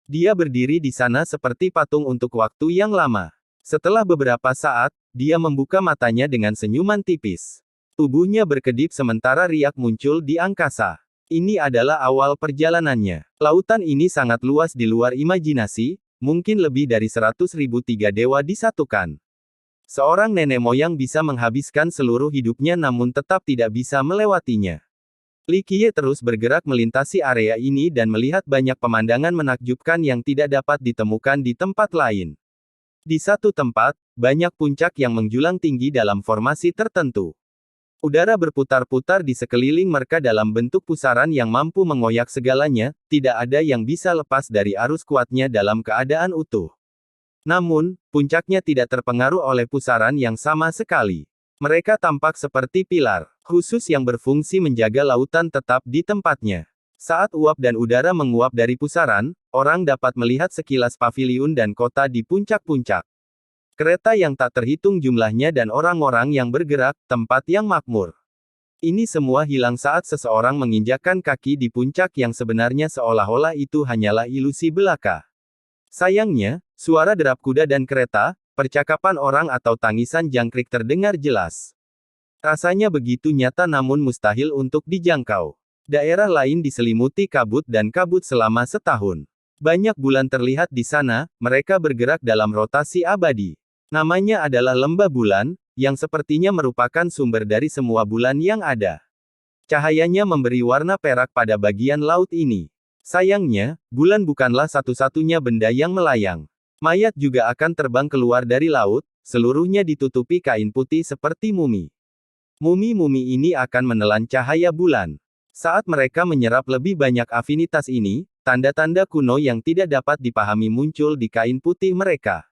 Dia berdiri di sana seperti patung untuk waktu yang lama. Setelah beberapa saat, dia membuka matanya dengan senyuman tipis. Tubuhnya berkedip sementara riak muncul di angkasa. Ini adalah awal perjalanannya. Lautan ini sangat luas di luar imajinasi, mungkin lebih dari 100.000 tiga dewa disatukan. Seorang nenek moyang bisa menghabiskan seluruh hidupnya namun tetap tidak bisa melewatinya. Li Qiye terus bergerak melintasi area ini dan melihat banyak pemandangan menakjubkan yang tidak dapat ditemukan di tempat lain. Di satu tempat, banyak puncak yang menjulang tinggi dalam formasi tertentu. Udara berputar-putar di sekeliling mereka dalam bentuk pusaran yang mampu mengoyak segalanya, tidak ada yang bisa lepas dari arus kuatnya dalam keadaan utuh. Namun, puncaknya tidak terpengaruh oleh pusaran yang sama sekali. Mereka tampak seperti pilar khusus yang berfungsi menjaga lautan tetap di tempatnya. Saat uap dan udara menguap dari pusaran, orang dapat melihat sekilas paviliun dan kota di puncak-puncak. Kereta yang tak terhitung jumlahnya dan orang-orang yang bergerak, tempat yang makmur. Ini semua hilang saat seseorang menginjakkan kaki di puncak yang sebenarnya seolah-olah itu hanyalah ilusi belaka. Sayangnya, suara derap kuda dan kereta, percakapan orang atau tangisan jangkrik terdengar jelas. Rasanya begitu nyata namun mustahil untuk dijangkau. Daerah lain diselimuti kabut dan kabut selama setahun. Banyak bulan terlihat di sana, mereka bergerak dalam rotasi abadi. Namanya adalah lembah bulan, yang sepertinya merupakan sumber dari semua bulan yang ada. Cahayanya memberi warna perak pada bagian laut ini. Sayangnya, bulan bukanlah satu-satunya benda yang melayang. Mayat juga akan terbang keluar dari laut, seluruhnya ditutupi kain putih seperti mumi. Mumi-mumi ini akan menelan cahaya bulan. Saat mereka menyerap lebih banyak afinitas ini, tanda-tanda kuno yang tidak dapat dipahami muncul di kain putih mereka.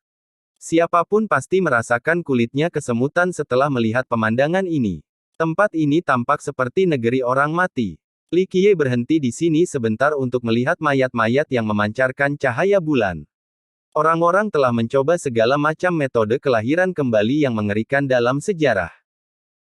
Siapapun pasti merasakan kulitnya kesemutan setelah melihat pemandangan ini. Tempat ini tampak seperti negeri orang mati. Li Qiye berhenti di sini sebentar untuk melihat mayat-mayat yang memancarkan cahaya bulan. Orang-orang telah mencoba segala macam metode kelahiran kembali yang mengerikan dalam sejarah.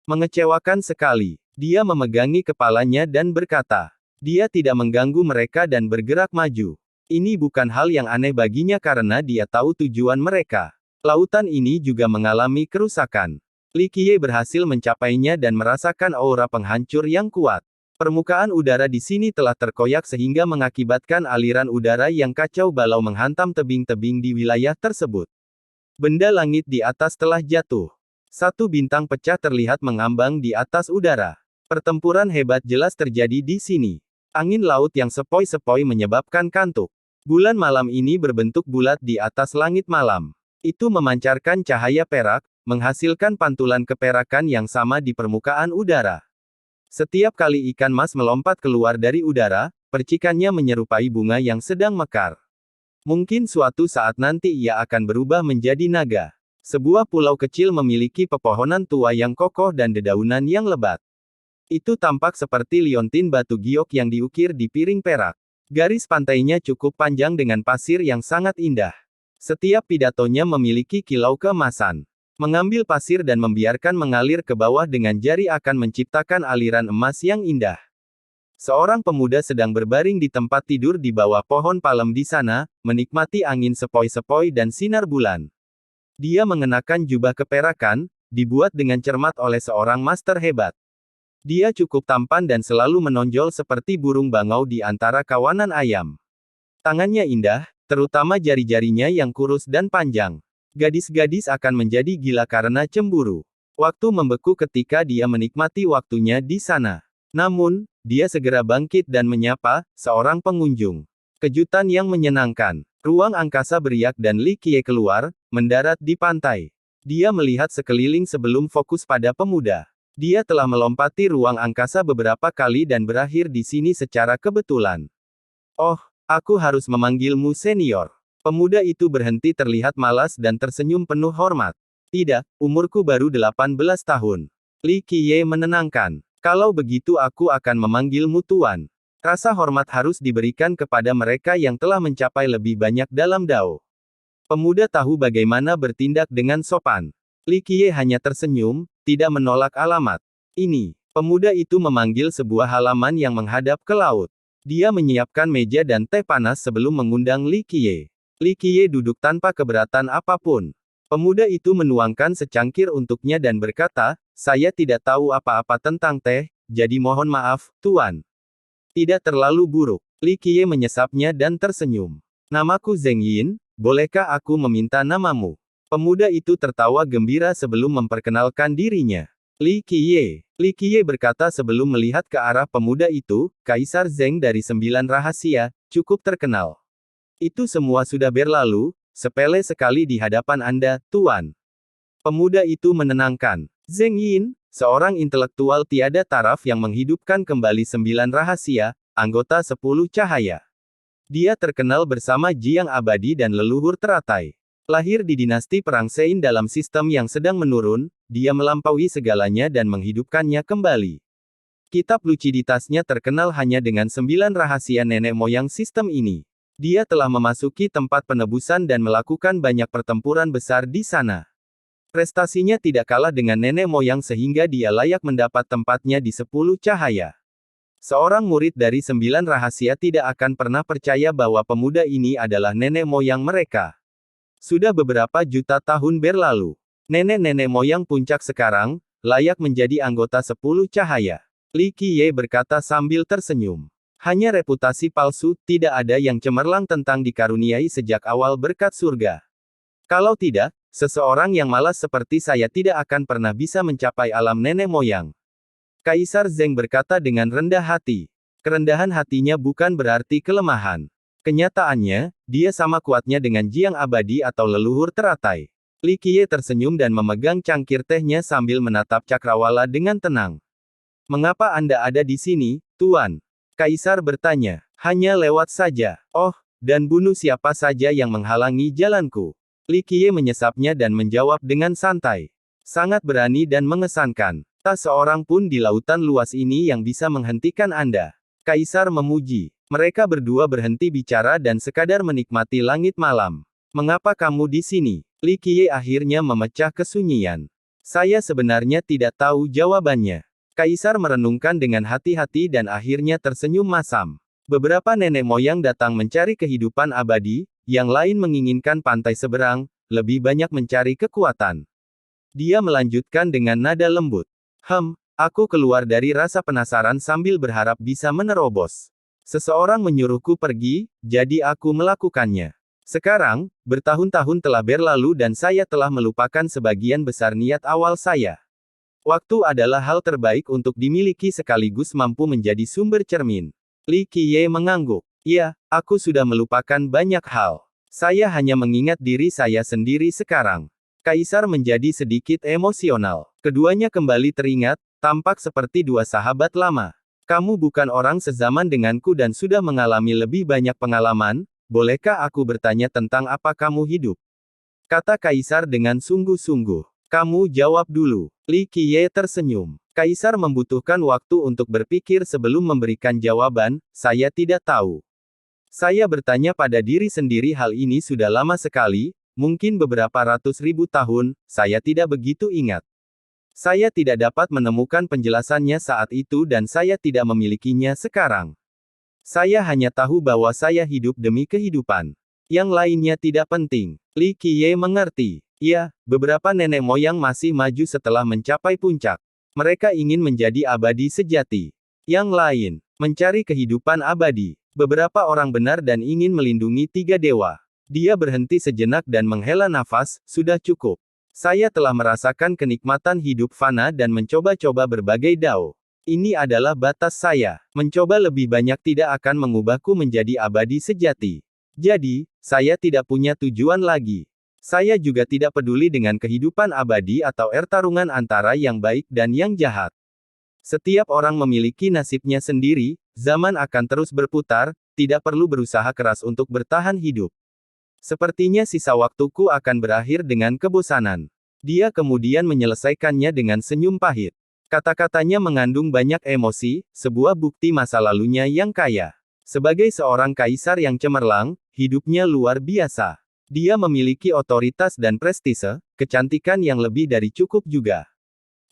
Mengecewakan sekali. Dia memegangi kepalanya dan berkata, dia tidak mengganggu mereka dan bergerak maju. Ini bukan hal yang aneh baginya karena dia tahu tujuan mereka. Lautan ini juga mengalami kerusakan. Li Qiye berhasil mencapainya dan merasakan aura penghancur yang kuat. Permukaan udara di sini telah terkoyak sehingga mengakibatkan aliran udara yang kacau balau menghantam tebing-tebing di wilayah tersebut. Benda langit di atas telah jatuh. Satu bintang pecah terlihat mengambang di atas udara. Pertempuran hebat jelas terjadi di sini. Angin laut yang sepoi-sepoi menyebabkan kantuk. Bulan malam ini berbentuk bulat di atas langit malam. Itu memancarkan cahaya perak, menghasilkan pantulan keperakan yang sama di permukaan udara. Setiap kali ikan mas melompat keluar dari udara, percikannya menyerupai bunga yang sedang mekar. Mungkin suatu saat nanti ia akan berubah menjadi naga. Sebuah pulau kecil memiliki pepohonan tua yang kokoh dan dedaunan yang lebat. Itu tampak seperti liontin batu giok yang diukir di piring perak. Garis pantainya cukup panjang dengan pasir yang sangat indah. Setiap pidatonya memiliki kilau keemasan. Mengambil pasir dan membiarkan mengalir ke bawah dengan jari akan menciptakan aliran emas yang indah. Seorang pemuda sedang berbaring di tempat tidur di bawah pohon palem di sana, menikmati angin sepoi-sepoi dan sinar bulan. Dia mengenakan jubah keperakan, dibuat dengan cermat oleh seorang master hebat. Dia cukup tampan dan selalu menonjol seperti burung bangau di antara kawanan ayam. Tangannya indah, terutama jari-jarinya yang kurus dan panjang. Gadis-gadis akan menjadi gila karena cemburu. Waktu membeku ketika dia menikmati waktunya di sana. Namun, dia segera bangkit dan menyapa seorang pengunjung. Kejutan yang menyenangkan. Ruang angkasa beriak dan Li Qiye keluar, mendarat di pantai. Dia melihat sekeliling sebelum fokus pada pemuda. Dia telah melompati ruang angkasa beberapa kali dan berakhir di sini secara kebetulan. Oh, aku harus memanggilmu senior. Pemuda itu berhenti terlihat malas dan tersenyum penuh hormat. Tidak, umurku baru 18 tahun. Li Qiye menenangkan. Kalau begitu aku akan memanggilmu tuan. Rasa hormat harus diberikan kepada mereka yang telah mencapai lebih banyak dalam Dao. Pemuda tahu bagaimana bertindak dengan sopan. Li Qiye hanya tersenyum, tidak menolak alamat. Ini, pemuda itu memanggil sebuah halaman yang menghadap ke laut. Dia menyiapkan meja dan teh panas sebelum mengundang Li Qiye. Li Qiye duduk tanpa keberatan apapun. Pemuda itu menuangkan secangkir untuknya dan berkata, saya tidak tahu apa-apa tentang teh, jadi mohon maaf, tuan. Tidak terlalu buruk. Li Qiye menyesapnya dan tersenyum. Namaku Zheng Yin, bolehkah aku meminta namamu? Pemuda itu tertawa gembira sebelum memperkenalkan dirinya. Li Qiye berkata sebelum melihat ke arah pemuda itu, Kaisar Zheng dari 9 rahasia, cukup terkenal. Itu semua sudah berlalu, sepele sekali di hadapan Anda, tuan. Pemuda itu menenangkan. Zheng Yin, seorang intelektual tiada taraf yang menghidupkan kembali 9 rahasia, anggota 10 cahaya. Dia terkenal bersama Jiang Abadi dan leluhur teratai. Lahir di dinasti Perang Sein dalam sistem yang sedang menurun, dia melampaui segalanya dan menghidupkannya kembali. Kitab luciditasnya terkenal hanya dengan 9 rahasia nenek moyang sistem ini. Dia telah memasuki tempat penebusan dan melakukan banyak pertempuran besar di sana. Prestasinya tidak kalah dengan nenek moyang sehingga dia layak mendapat tempatnya di 10 cahaya. Seorang murid dari 9 rahasia tidak akan pernah percaya bahwa pemuda ini adalah nenek moyang mereka. Sudah beberapa juta tahun berlalu. Nenek-nenek moyang puncak sekarang, layak menjadi anggota 10 cahaya. Li Qiye berkata sambil tersenyum. Hanya reputasi palsu, tidak ada yang cemerlang tentang dikaruniai sejak awal berkat surga. Kalau tidak, seseorang yang malas seperti saya tidak akan pernah bisa mencapai alam nenek moyang. Kaisar Zheng berkata dengan rendah hati. Kerendahan hatinya bukan berarti kelemahan. Kenyataannya, dia sama kuatnya dengan Jiang Abadi atau leluhur teratai. Li Qiye tersenyum dan memegang cangkir tehnya sambil menatap cakrawala dengan tenang. Mengapa Anda ada di sini, tuan? Kaisar bertanya. Hanya lewat saja. Oh, dan bunuh siapa saja yang menghalangi jalanku. Li Qiye menyesapnya dan menjawab dengan santai. Sangat berani dan mengesankan. Tak seorang pun di lautan luas ini yang bisa menghentikan Anda. Kaisar memuji. Mereka berdua berhenti bicara dan sekadar menikmati langit malam. Mengapa kamu di sini? Li Qiye akhirnya memecah kesunyian. Saya sebenarnya tidak tahu jawabannya. Kaisar merenungkan dengan hati-hati dan akhirnya tersenyum masam. Beberapa nenek moyang datang mencari kehidupan abadi, yang lain menginginkan pantai seberang, lebih banyak mencari kekuatan. Dia melanjutkan dengan nada lembut. Aku keluar dari rasa penasaran sambil berharap bisa menerobos. Seseorang menyuruhku pergi, jadi aku melakukannya. Sekarang, bertahun-tahun telah berlalu dan saya telah melupakan sebagian besar niat awal saya. Waktu adalah hal terbaik untuk dimiliki sekaligus mampu menjadi sumber cermin. Li Qiye mengangguk. Ya, aku sudah melupakan banyak hal. Saya hanya mengingat diri saya sendiri sekarang. Kaisar menjadi sedikit emosional. Keduanya kembali teringat, tampak seperti dua sahabat lama. Kamu bukan orang sezaman denganku dan sudah mengalami lebih banyak pengalaman, bolehkah aku bertanya tentang apa kamu hidup? Kata Kaisar dengan sungguh-sungguh. Kamu jawab dulu. Li Qiye tersenyum. Kaisar membutuhkan waktu untuk berpikir sebelum memberikan jawaban, saya tidak tahu. Saya bertanya pada diri sendiri hal ini sudah lama sekali, mungkin beberapa ratus ribu tahun, saya tidak begitu ingat. Saya tidak dapat menemukan penjelasannya saat itu dan saya tidak memilikinya sekarang. Saya hanya tahu bahwa saya hidup demi kehidupan. Yang lainnya tidak penting. Li Qiye mengerti. Ya, beberapa nenek moyang masih maju setelah mencapai puncak. Mereka ingin menjadi abadi sejati. Yang lain, mencari kehidupan abadi. Beberapa orang benar dan ingin melindungi tiga dewa. Dia berhenti sejenak dan menghela nafas, sudah cukup. Saya telah merasakan kenikmatan hidup fana dan mencoba-coba berbagai dao. Ini adalah batas saya. Mencoba lebih banyak tidak akan mengubahku menjadi abadi sejati. Jadi, saya tidak punya tujuan lagi. Saya juga tidak peduli dengan kehidupan abadi atau pertarungan antara yang baik dan yang jahat. Setiap orang memiliki nasibnya sendiri, zaman akan terus berputar, tidak perlu berusaha keras untuk bertahan hidup. Sepertinya sisa waktuku akan berakhir dengan kebosanan. Dia kemudian menyelesaikannya dengan senyum pahit. Kata-katanya mengandung banyak emosi, sebuah bukti masa lalunya yang kaya. Sebagai seorang kaisar yang cemerlang, hidupnya luar biasa. Dia memiliki otoritas dan prestise, kecantikan yang lebih dari cukup juga.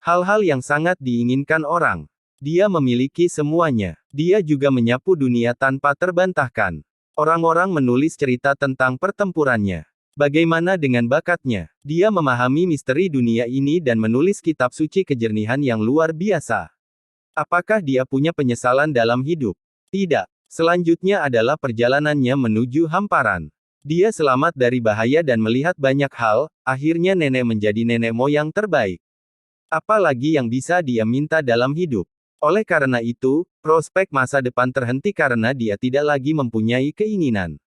Hal-hal yang sangat diinginkan orang. Dia memiliki semuanya. Dia juga menyapu dunia tanpa terbantahkan. Orang-orang menulis cerita tentang pertempurannya. Bagaimana dengan bakatnya? Dia memahami misteri dunia ini dan menulis kitab suci kejernihan yang luar biasa. Apakah dia punya penyesalan dalam hidup? Tidak. Selanjutnya adalah perjalanannya menuju hamparan. Dia selamat dari bahaya dan melihat banyak hal, akhirnya nenek menjadi nenek moyang terbaik. Apalagi yang bisa dia minta dalam hidup. Oleh karena itu, prospek masa depan terhenti karena dia tidak lagi mempunyai keinginan.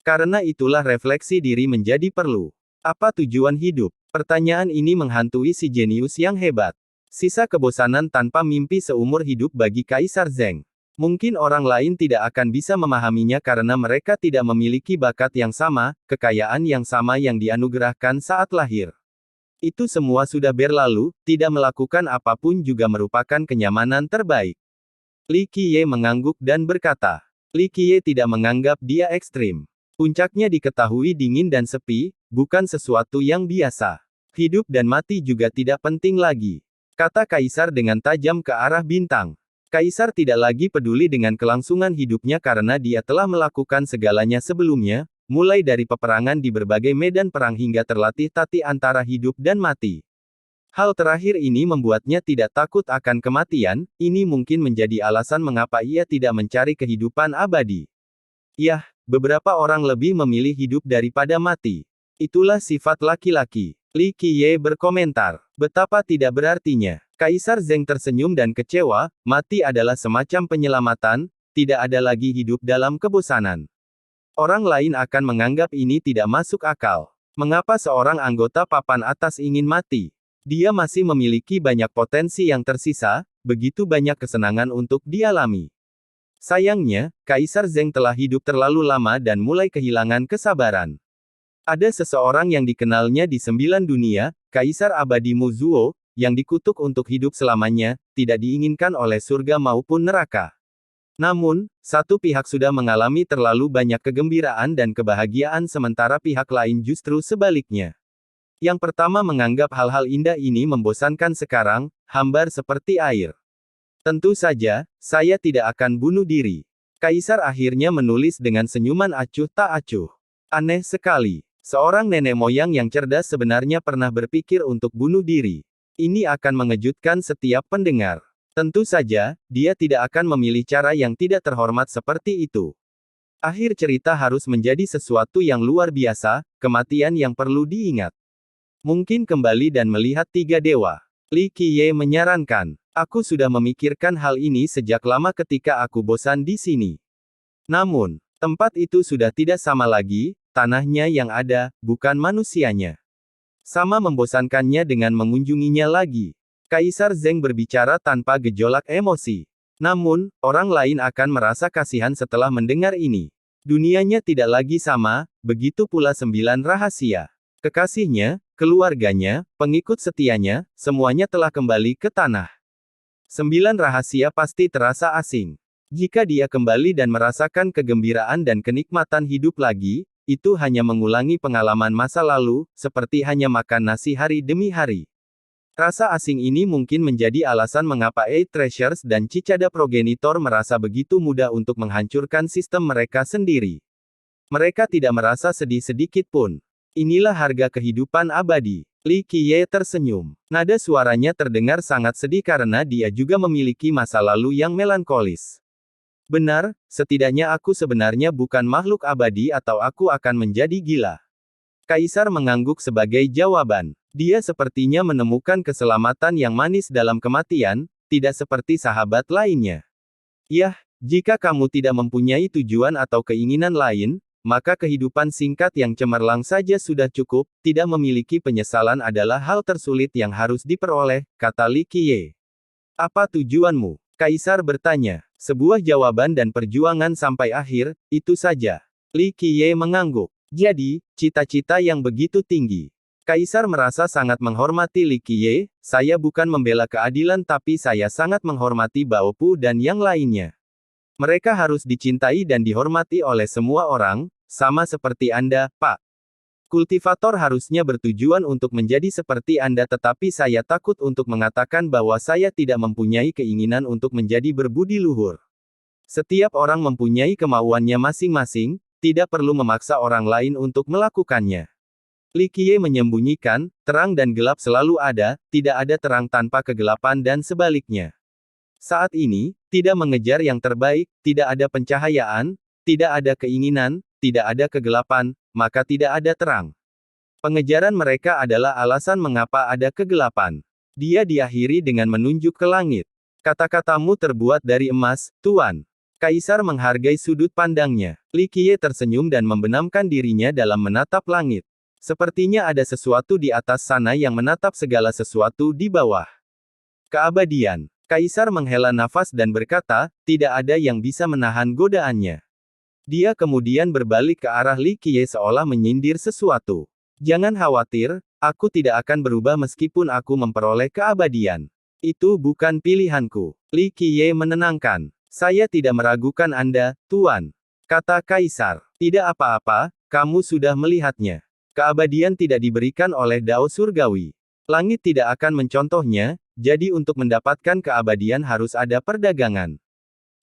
Karena itulah refleksi diri menjadi perlu. Apa tujuan hidup? Pertanyaan ini menghantui si jenius yang hebat. Sisa kebosanan tanpa mimpi seumur hidup bagi Kaisar Zheng. Mungkin orang lain tidak akan bisa memahaminya karena mereka tidak memiliki bakat yang sama, kekayaan yang sama yang dianugerahkan saat lahir. Itu semua sudah berlalu, tidak melakukan apapun juga merupakan kenyamanan terbaik. Li Qiye mengangguk dan berkata. Li Qiye tidak menganggap dia ekstrim. Puncaknya diketahui dingin dan sepi, bukan sesuatu yang biasa. Hidup dan mati juga tidak penting lagi. Kata Kaisar dengan tajam ke arah bintang. Kaisar tidak lagi peduli dengan kelangsungan hidupnya karena dia telah melakukan segalanya sebelumnya, mulai dari peperangan di berbagai medan perang hingga terlatih tati antara hidup dan mati. Hal terakhir ini membuatnya tidak takut akan kematian, ini mungkin menjadi alasan mengapa ia tidak mencari kehidupan abadi. Yah, beberapa orang lebih memilih hidup daripada mati. Itulah sifat laki-laki. Li Qiye berkomentar. Betapa tidak berartinya. Kaisar Zheng tersenyum dan kecewa, mati adalah semacam penyelamatan, tidak ada lagi hidup dalam kebosanan. Orang lain akan menganggap ini tidak masuk akal. Mengapa seorang anggota papan atas ingin mati? Dia masih memiliki banyak potensi yang tersisa, begitu banyak kesenangan untuk dialami. Sayangnya, Kaisar Zheng telah hidup terlalu lama dan mulai kehilangan kesabaran. Ada seseorang yang dikenalnya di 9 dunia, Kaisar Abadi Muzuo, yang dikutuk untuk hidup selamanya, tidak diinginkan oleh surga maupun neraka. Namun, satu pihak sudah mengalami terlalu banyak kegembiraan dan kebahagiaan sementara pihak lain justru sebaliknya. Yang pertama menganggap hal-hal indah ini membosankan sekarang, hambar seperti air. Tentu saja, saya tidak akan bunuh diri. Kaisar akhirnya menulis dengan senyuman acuh tak acuh. Aneh sekali. Seorang nenek moyang yang cerdas sebenarnya pernah berpikir untuk bunuh diri. Ini akan mengejutkan setiap pendengar. Tentu saja, dia tidak akan memilih cara yang tidak terhormat seperti itu. Akhir cerita harus menjadi sesuatu yang luar biasa, kematian yang perlu diingat. Mungkin kembali dan melihat tiga dewa. Li Qiye menyarankan. Aku sudah memikirkan hal ini sejak lama ketika aku bosan di sini. Namun, tempat itu sudah tidak sama lagi, tanahnya yang ada, bukan manusianya. Sama membosankannya dengan mengunjunginya lagi. Kaisar Zheng berbicara tanpa gejolak emosi. Namun, orang lain akan merasa kasihan setelah mendengar ini. Dunianya tidak lagi sama, begitu pula 9 rahasia. Kekasihnya, keluarganya, pengikut setianya, semuanya telah kembali ke tanah. 9 rahasia pasti terasa asing. Jika dia kembali dan merasakan kegembiraan dan kenikmatan hidup lagi, itu hanya mengulangi pengalaman masa lalu, seperti hanya makan nasi hari demi hari. Rasa asing ini mungkin menjadi alasan mengapa Eight Treasures dan Cicada Progenitor merasa begitu mudah untuk menghancurkan sistem mereka sendiri. Mereka tidak merasa sedih sedikit pun. Inilah harga kehidupan abadi. Li Qiye tersenyum. Nada suaranya terdengar sangat sedih karena dia juga memiliki masa lalu yang melankolis. Benar, setidaknya aku sebenarnya bukan makhluk abadi atau aku akan menjadi gila. Kaisar mengangguk sebagai jawaban. Dia sepertinya menemukan keselamatan yang manis dalam kematian, tidak seperti sahabat lainnya. Yah, jika kamu tidak mempunyai tujuan atau keinginan lain, maka kehidupan singkat yang cemerlang saja sudah cukup, tidak memiliki penyesalan adalah hal tersulit yang harus diperoleh, kata Li Qiye. Apa tujuanmu? Kaisar bertanya. Sebuah jawaban dan perjuangan sampai akhir, itu saja. Li Qiye mengangguk. Jadi, cita-cita yang begitu tinggi. Kaisar merasa sangat menghormati Li Qiye, saya bukan membela keadilan tapi saya sangat menghormati Bao Pu dan yang lainnya. Mereka harus dicintai dan dihormati oleh semua orang, sama seperti Anda, Pak. Kultivator harusnya bertujuan untuk menjadi seperti Anda tetapi saya takut untuk mengatakan bahwa saya tidak mempunyai keinginan untuk menjadi berbudi luhur. Setiap orang mempunyai kemauannya masing-masing, tidak perlu memaksa orang lain untuk melakukannya. Li Qiye menyembunyikan, terang dan gelap selalu ada, tidak ada terang tanpa kegelapan dan sebaliknya. Saat ini, tidak mengejar yang terbaik, tidak ada pencahayaan, tidak ada keinginan, tidak ada kegelapan, maka tidak ada terang. Pengejaran mereka adalah alasan mengapa ada kegelapan. Dia diakhiri dengan menunjuk ke langit. Kata-katamu terbuat dari emas, Tuan. Kaisar menghargai sudut pandangnya. Li Qiye tersenyum dan membenamkan dirinya dalam menatap langit. Sepertinya ada sesuatu di atas sana yang menatap segala sesuatu di bawah. Keabadian. Kaisar menghela nafas dan berkata, tidak ada yang bisa menahan godaannya. Dia kemudian berbalik ke arah Li Qiye seolah menyindir sesuatu. Jangan khawatir, aku tidak akan berubah meskipun aku memperoleh keabadian. Itu bukan pilihanku. Li Qiye menenangkan. Saya tidak meragukan Anda, Tuan. Kata Kaisar. Tidak apa-apa, kamu sudah melihatnya. Keabadian tidak diberikan oleh Dao Surgawi. Langit tidak akan mencontohnya, jadi untuk mendapatkan keabadian harus ada perdagangan.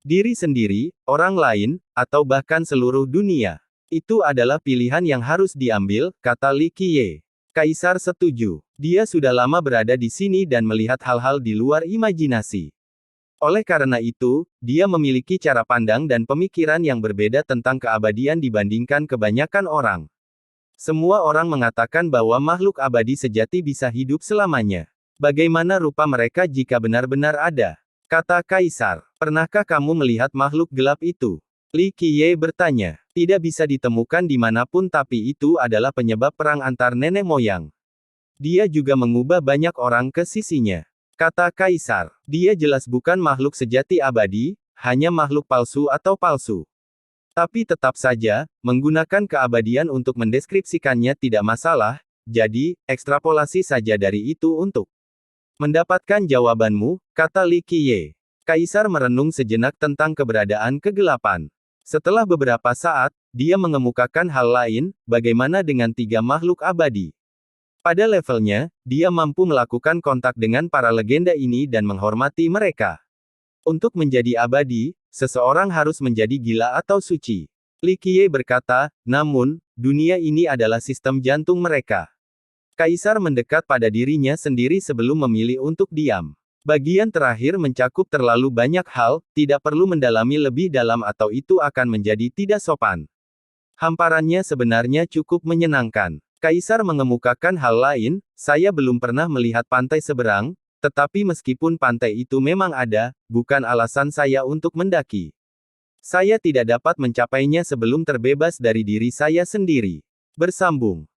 Diri sendiri, orang lain, atau bahkan seluruh dunia. Itu adalah pilihan yang harus diambil, kata Li Qiye. Kaisar setuju. Dia sudah lama berada di sini dan melihat hal-hal di luar imajinasi. Oleh karena itu, dia memiliki cara pandang dan pemikiran yang berbeda tentang keabadian dibandingkan kebanyakan orang. Semua orang mengatakan bahwa makhluk abadi sejati bisa hidup selamanya. Bagaimana rupa mereka jika benar-benar ada? Kata Kaisar. Pernahkah kamu melihat makhluk gelap itu? Li Qiye bertanya. Tidak bisa ditemukan dimanapun tapi itu adalah penyebab perang antar nenek moyang. Dia juga mengubah banyak orang ke sisinya. Kata Kaisar. Dia jelas bukan makhluk sejati abadi, hanya makhluk palsu atau palsu. Tapi tetap saja, menggunakan keabadian untuk mendeskripsikannya tidak masalah, jadi, ekstrapolasi saja dari itu untuk mendapatkan jawabanmu, kata Li Qiye. Kaisar merenung sejenak tentang keberadaan kegelapan. Setelah beberapa saat, dia mengemukakan hal lain, bagaimana dengan tiga makhluk abadi. Pada levelnya, dia mampu melakukan kontak dengan para legenda ini dan menghormati mereka. Untuk menjadi abadi, seseorang harus menjadi gila atau suci. Li Qiye berkata, namun, dunia ini adalah sistem jantung mereka. Kaisar mendekat pada dirinya sendiri sebelum memilih untuk diam. Bagian terakhir mencakup terlalu banyak hal, tidak perlu mendalami lebih dalam atau itu akan menjadi tidak sopan. Hamparannya sebenarnya cukup menyenangkan. Kaisar mengemukakan hal lain, saya belum pernah melihat pantai seberang, tetapi meskipun pantai itu memang ada, bukan alasan saya untuk mendaki. Saya tidak dapat mencapainya sebelum terbebas dari diri saya sendiri. Bersambung.